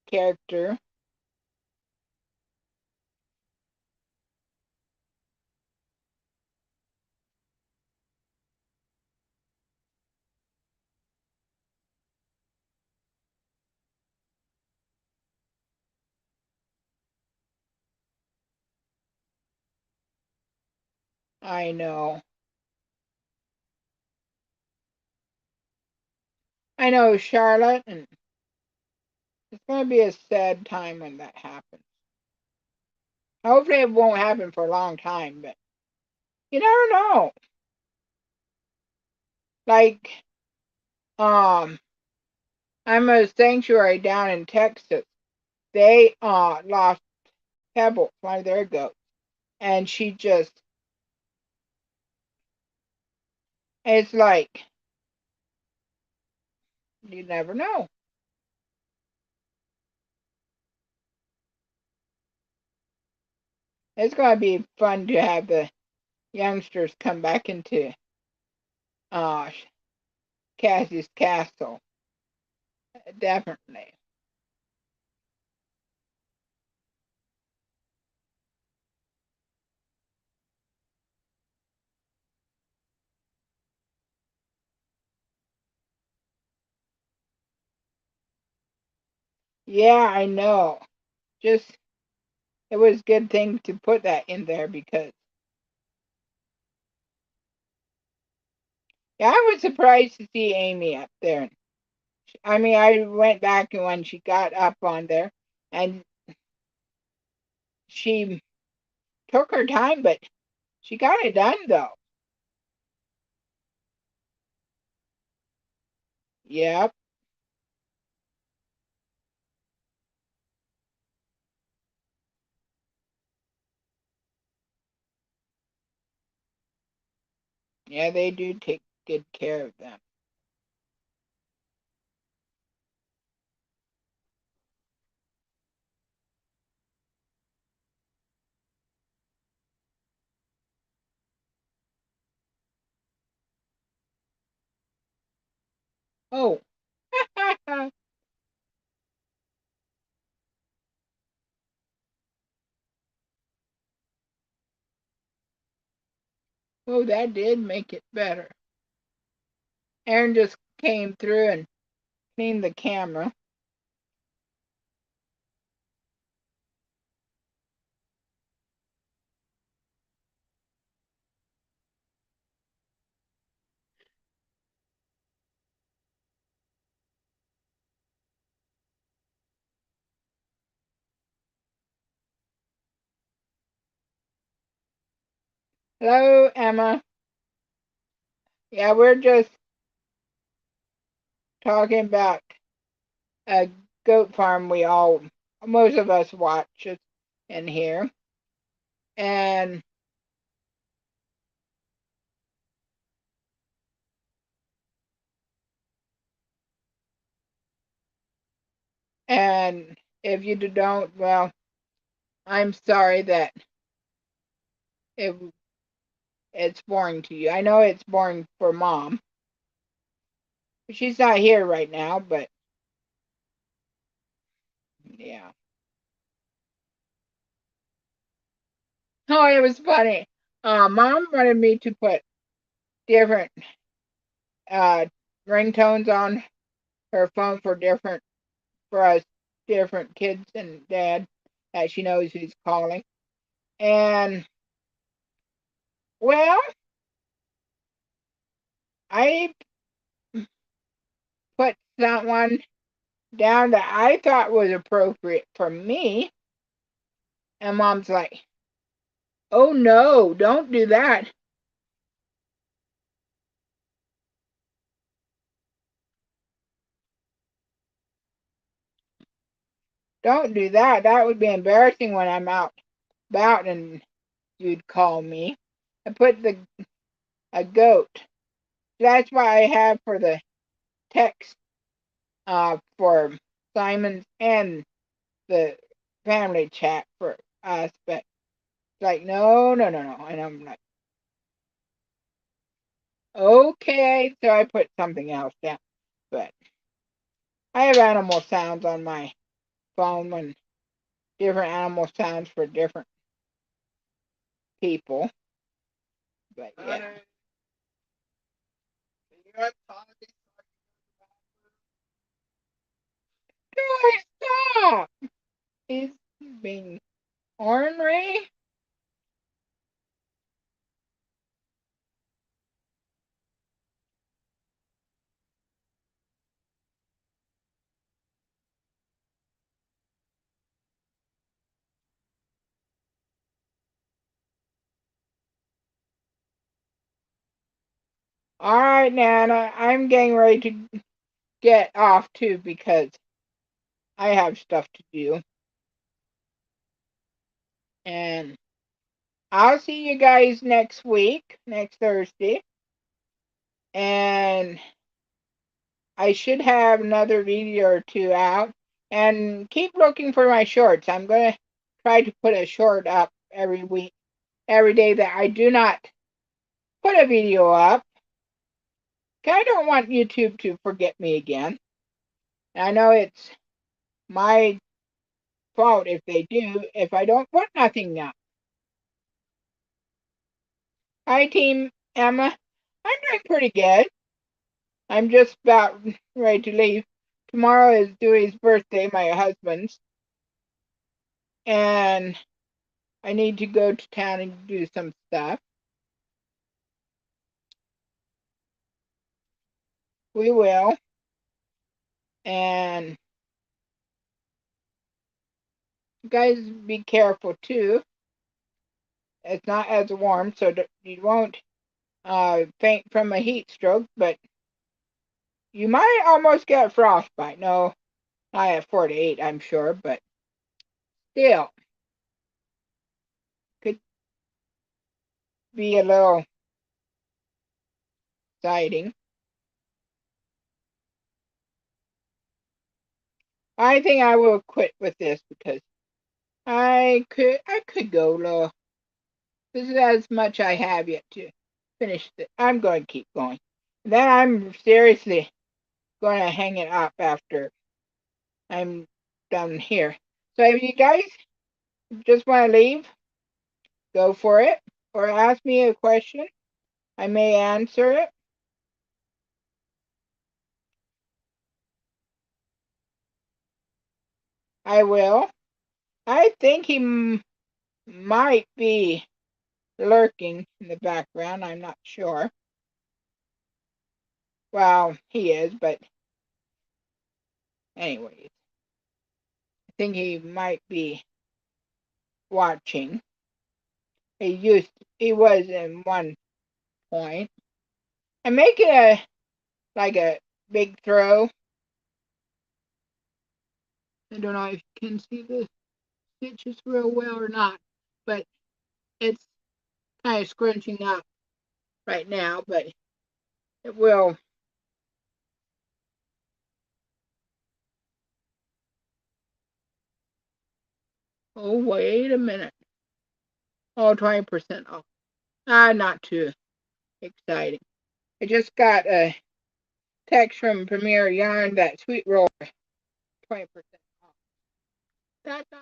[SPEAKER 1] character. I know. I know Charlotte, and it's going to be a sad time when that happens. Hopefully, it won't happen for a long time, but you never know. Like, um, I'm a sanctuary down in Texas. They lost Pebble, one of their goats, and she just, it's like, you never know. It's going to be fun to have the youngsters come back into uh, Cassie's castle. Definitely. Yeah, I know. Just, it was a good thing to put that in there because, yeah, I was surprised to see Amy up there. I mean, I went back and when she got up on there, and she took her time, but she got it done though. Yep. Yeah, they do take good care of them. Oh, Oh, that did make it better. Aaron just came through and cleaned the camera. Hello, Emma. Yeah, we're just talking about a goat farm most of us watch it in here. And and if you don't, well, I'm sorry that it it's boring to you. I know it's boring for Mom. She's not here right now, but yeah. Oh, it was funny. Mom wanted me to put different uh ringtones on her phone for us different kids and dad that she knows who's calling. And well, I put that one down that I thought was appropriate for me. And Mom's like, oh no, don't do that. Don't do that. That would be embarrassing when I'm out about and you'd call me. I put a goat. That's why I have for the text for Simon's and the family chat for us, but it's like no, no, no, no. And I'm like, okay, so I put something else down. But I have animal sounds on my phone and different animal sounds for different people. But yeah. Do I stop? He's being ornery. All right, Nana, I'm getting ready to get off too because I have stuff to do. And I'll see you guys next week, next Thursday. And I should have another video or two out. And keep looking for my shorts. I'm going to try to put a short up every week, every day that I do not put a video up. I don't want YouTube to forget me again. I know it's my fault if they do, if I don't put nothing up. Hi, Team Emma. I'm doing pretty good. I'm just about ready to leave. Tomorrow is Dewey's birthday, my husband's, and I need to go to town and do some stuff. We will. And you guys be careful too. It's not as warm, so you won't faint from a heat stroke, but you might almost get frostbite. No, not at 48, I'm sure, but still, could be a little exciting. I think I will quit with this because I could go low. This is as much I have yet to finish it. I'm going to keep going. Then I'm seriously going to hang it up after I'm done here. So if you guys just want to leave, go for it, or ask me a question. I may answer it. I will. I think he might be lurking in the background. I'm not sure. Well, he is, but anyways, I think he might be watching. He was in one point. I'm making a big throw. I don't know if you can see the stitches real well or not, but it's kind of scrunching up right now, but it will. Oh, wait a minute. Oh, 20% off. Not too exciting. I just got a text from Premier Yarn that sweet roll 20% off. That's not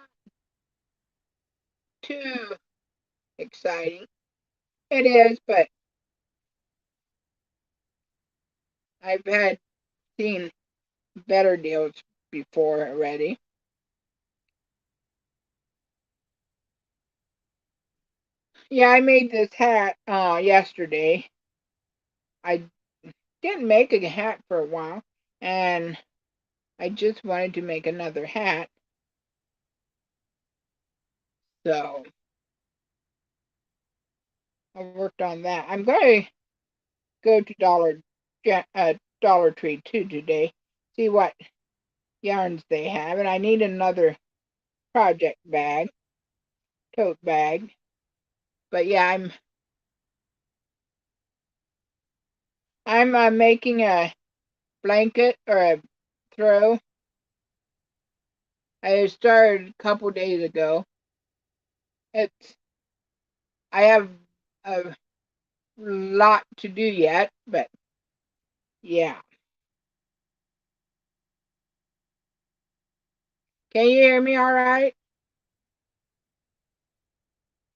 [SPEAKER 1] too exciting. It is, but I've had seen better deals before already. Yeah, I made this hat yesterday. I didn't make a hat for a while, and I just wanted to make another hat. So I worked on that. I'm going to go to Dollar Tree too today, see what yarns they have, and I need another project bag, tote bag. But yeah, I'm making a blanket or a throw. I started a couple days ago. It's I have a lot to do yet, but yeah. Can you hear me all right?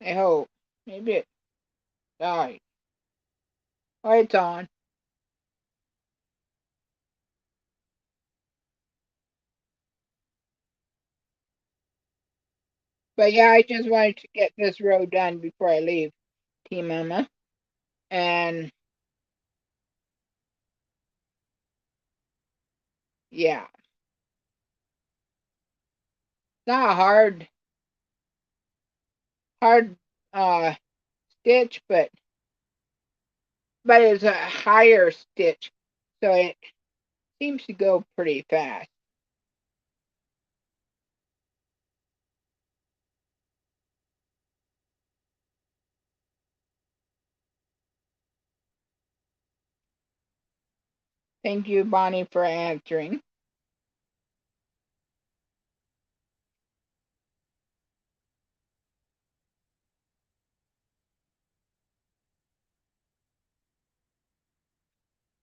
[SPEAKER 1] I hope. Maybe it died. Oh, it's on. But yeah, I just wanted to get this row done before I leave, Team Mama. And yeah, it's not a hard uh stitch, but it's a higher stitch, so it seems to go pretty fast. Thank you, Bonnie, for answering.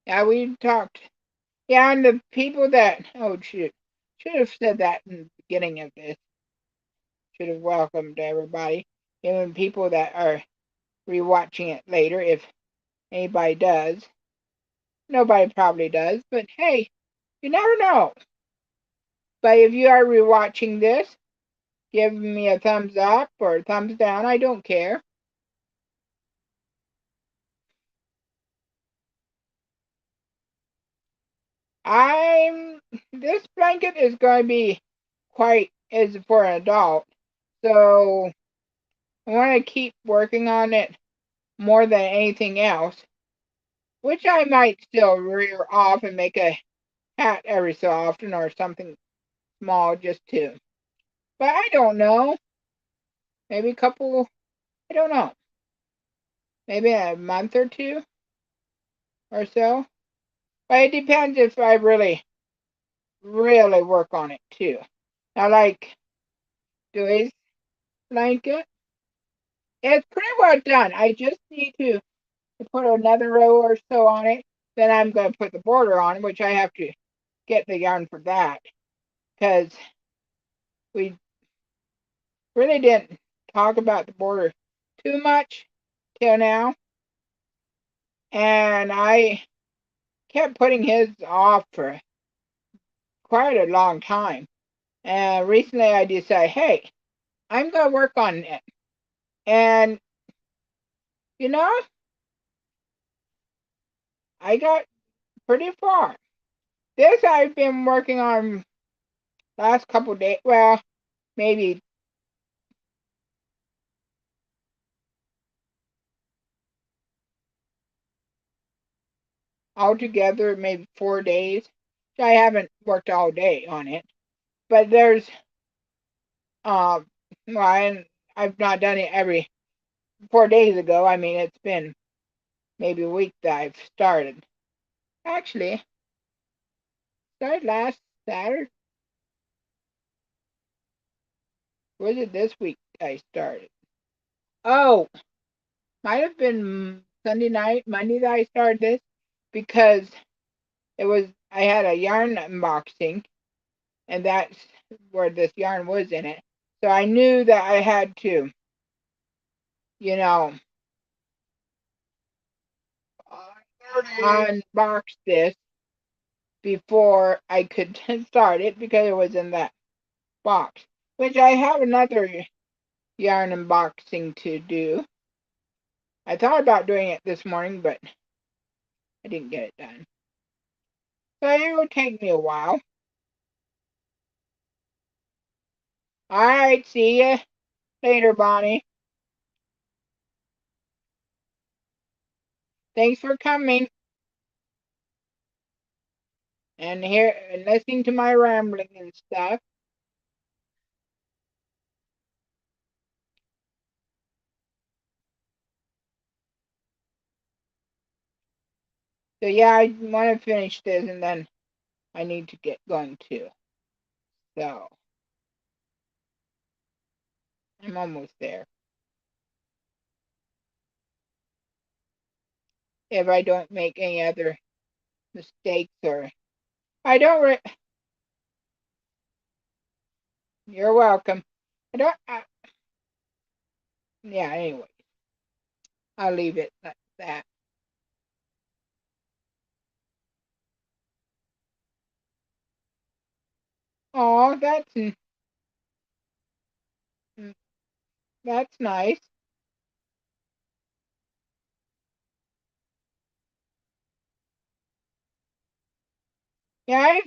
[SPEAKER 1] Yeah, we talked. Yeah, and the people that should have said that in the beginning of this. Should have welcomed everybody, even people that are rewatching it later, if anybody does. Nobody probably does, but hey, you never know. But if you are rewatching this, give me a thumbs up or a thumbs down. I don't care. I'm this blanket is going to be quite is for an adult, so I want to keep working on it more than anything else, which I might still rear off and make a hat every so often or something small just to. But I don't know. Maybe a couple. I don't know. Maybe a month or two or so. But it depends if I really work on it too. I like Dewey's blanket. It's pretty well done. I just need to put another row or so on it. Then I'm going to put the border on, which I have to get the yarn for that because we really didn't talk about the border too much till now. and I kept putting his off for quite a long time. And recently I decided, hey, I'm going to work on it. And, you know, I got pretty far. This I've been working on last couple days. Well, maybe altogether, maybe 4 days. I haven't worked all day on it. But there's, um, well, I've not done it every 4 days ago. I mean, it's been maybe a week that I've started. Actually, started last Saturday. Was it this week I started? Oh, might have been Sunday night, Monday that I started this because I had a yarn unboxing and that's where this yarn was in it. So I knew that I had to, you know, unbox this before I could start it because it was in that box, which I have another yarn unboxing to do. I thought about doing it this morning, but I didn't get it done. So it would take me a while. All right, see ya later, Bonnie. Thanks for coming and listening to my rambling and stuff. So yeah, I want to finish this and then I need to get going too. So I'm almost there. If I don't make any other mistakes or I don't. You're welcome. I don't. Yeah. Anyway, I'll leave it like that. Oh, that's nice. Yeah, I've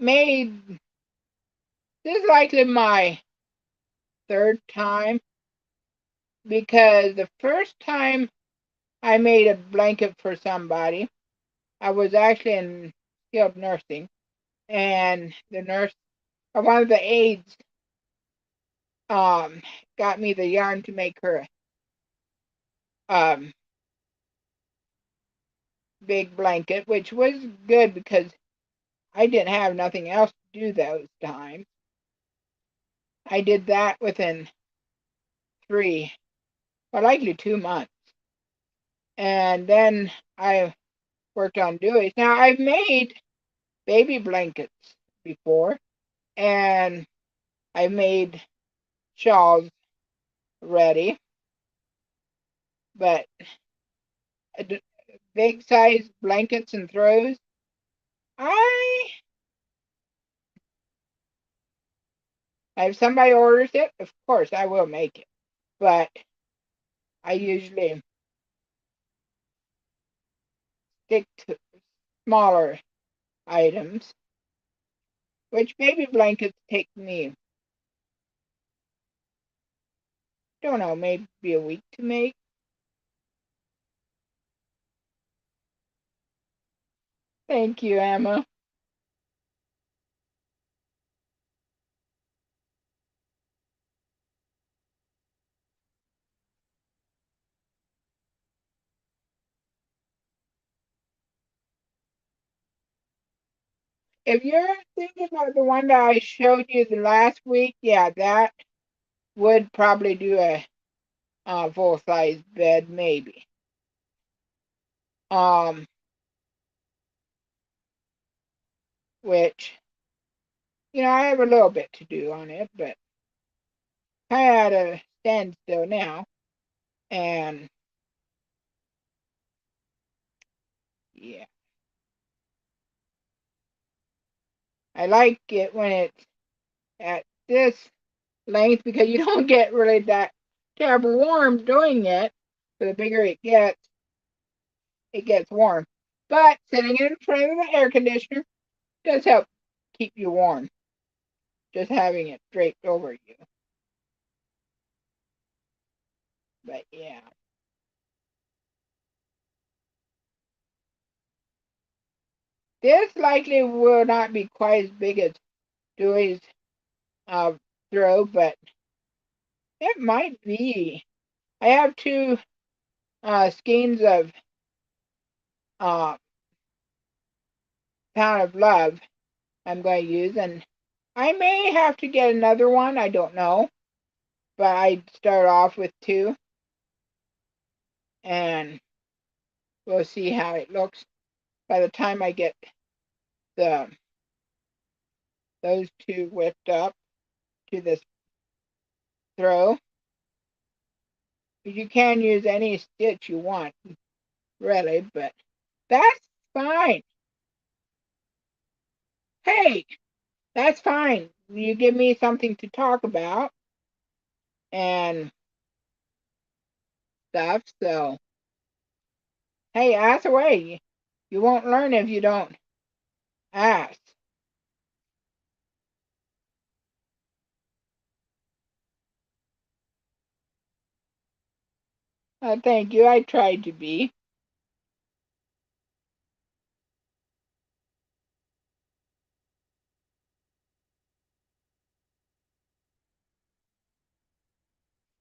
[SPEAKER 1] made this is likely my third time because the first time I made a blanket for somebody, I was actually in skilled nursing, and the nurse, or one of the aides, um, got me the yarn to make her um big blanket, which was good because I didn't have nothing else to do those times. I did that within three, or likely 2 months, and then I worked on Dewey's. Now I've made baby blankets before, and I made shawls ready, but big size blankets and throws, I if somebody orders it, of course I will make it. But I usually stick to smaller items, which baby blankets take me, don't know, maybe a week to make. Thank you, Emma. If you're thinking about the one that I showed you the last week, yeah, that would probably do a full size bed, maybe. Um, which I have a little bit to do on it, but kind of at a standstill now. And Yeah. I like it when it's at this length because you don't get really that terrible warm doing it. So the bigger it gets warm. But sitting in front of the air conditioner does help keep you warm. Just having it draped over you. But yeah. This likely will not be quite as big as Dewey's uh, throw, but it might be. I have two skeins of uh, Pound of Love I'm going to use, and I may have to get another one. I don't know, but I start off with two, and we'll see how it looks by the time I get the those two whipped up to this throw. You can use any stitch you want, really, but that's fine. Hey, that's fine. You give me something to talk about and stuff, so hey, ask away. You won't learn if you don't ask. Thank you. I tried to be.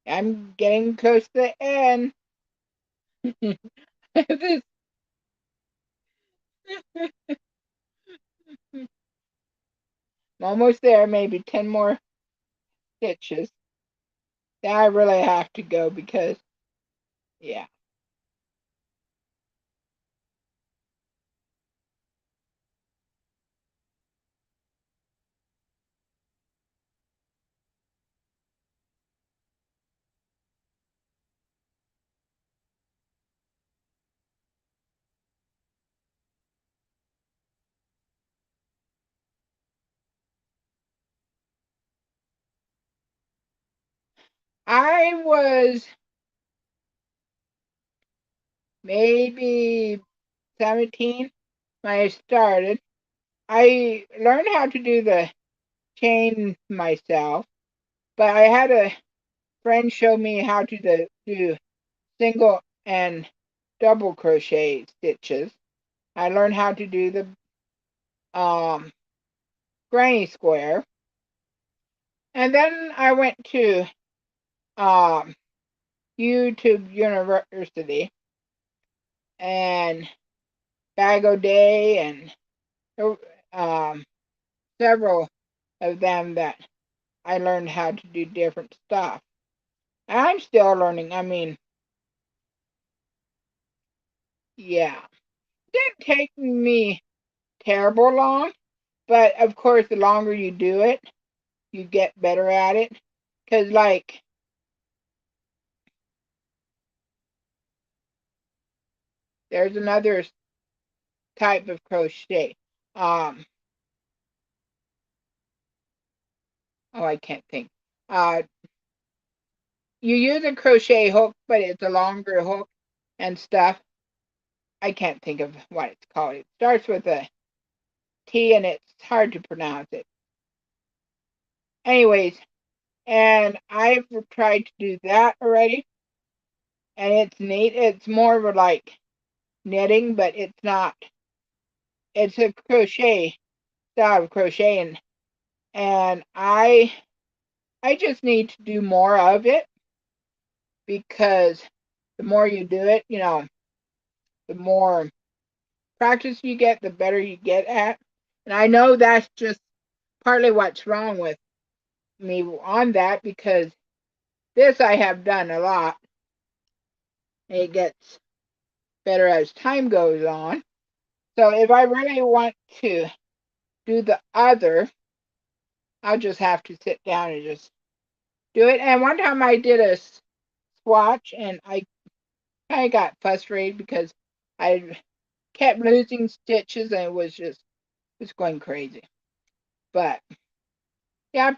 [SPEAKER 1] I'm getting close to the end. This- I'm almost there, maybe 10 more stitches. Then I really have to go because, yeah. I was maybe 17 when I started. I learned how to do the chain myself, but I had a friend show me how to do single and double crochet stitches. I learned how to do the um, granny square, and then I went to um, YouTube University and Bag O Day and um, several of them that I learned how to do different stuff. And I'm still learning. I mean, yeah, it didn't take me terrible long, but of course, the longer you do it, you get better at it. Because, like, there's another type of crochet. Um, oh, I can't think. Uh, you use a crochet hook, but it's a longer hook and stuff. I can't think of what it's called. It starts with a T and it's hard to pronounce it. Anyways, and I've tried to do that already, and it's neat. It's more of a like knitting, but it's not. It's a crochet style of crocheting, and I just need to do more of it because the more you do it, the more practice you get, the better you get at. And I know that's just partly what's wrong with me on that because this I have done a lot. It gets better as time goes on. So if I really want to do the other, I'll just have to sit down and just do it. And one time I did a swatch and I kind of got frustrated because I kept losing stitches, and it was going crazy. But yeah,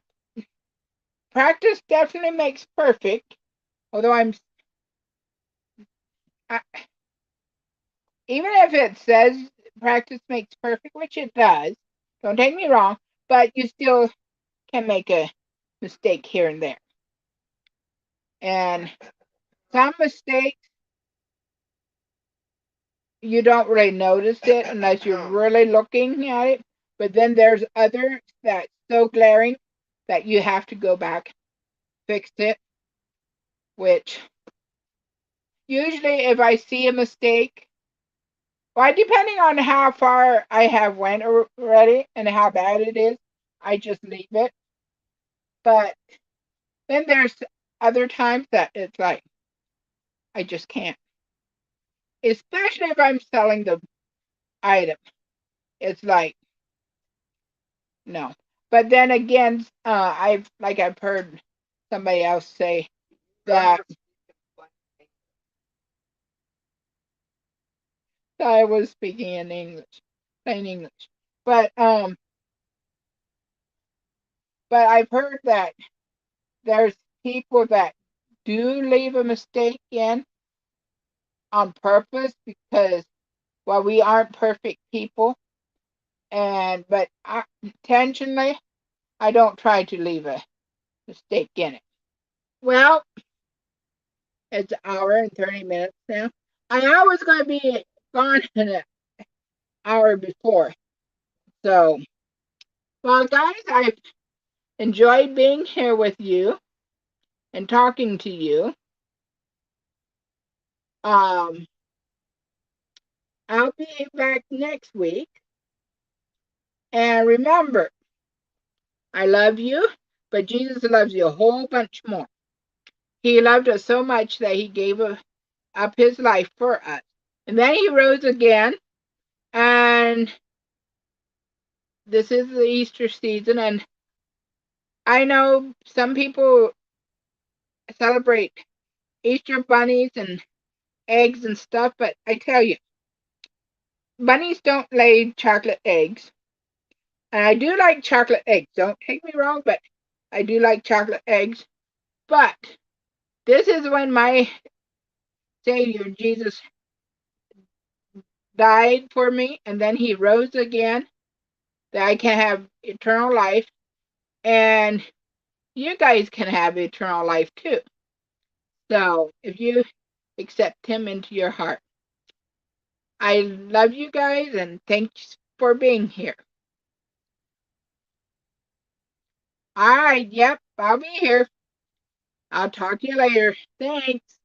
[SPEAKER 1] practice definitely makes perfect. Although even if it says practice makes perfect, which it does, don't take me wrong, but you still can make a mistake here and there. And some mistakes, you don't really notice it unless you're really looking at it. But then there's others that's so glaring that you have to go back, fix it, which usually if I see a mistake, well, depending on how far I have went already and how bad it is, I just leave it. But then there's other times that it's like, I just can't. Especially if I'm selling the item. It's like, no. But then again, I've heard somebody else say that I was speaking in English, plain English. But I've heard that there's people that do leave a mistake in on purpose because, well, we aren't perfect people, but intentionally I don't try to leave a mistake in it. Well, it's an hour and 30 minutes now. I was going to be gone in an hour before. So, well, guys, I've enjoyed being here with you and talking to you. Um, I'll be back next week. And remember, I love you, but Jesus loves you a whole bunch more. He loved us so much that he gave up his life for us. And then he rose again. And this is the Easter season. And I know some people celebrate Easter bunnies and eggs and stuff, but I tell you, bunnies don't lay chocolate eggs. And I do like chocolate eggs. Don't take me wrong, but I do like chocolate eggs. But this is when my Savior, Jesus, died for me, and then he rose again, that I can have eternal life. And you guys can have eternal life too. So if you accept him into your heart. I love you guys and thanks for being here. All right, yep, I'll be here. I'll talk to you later. Thanks.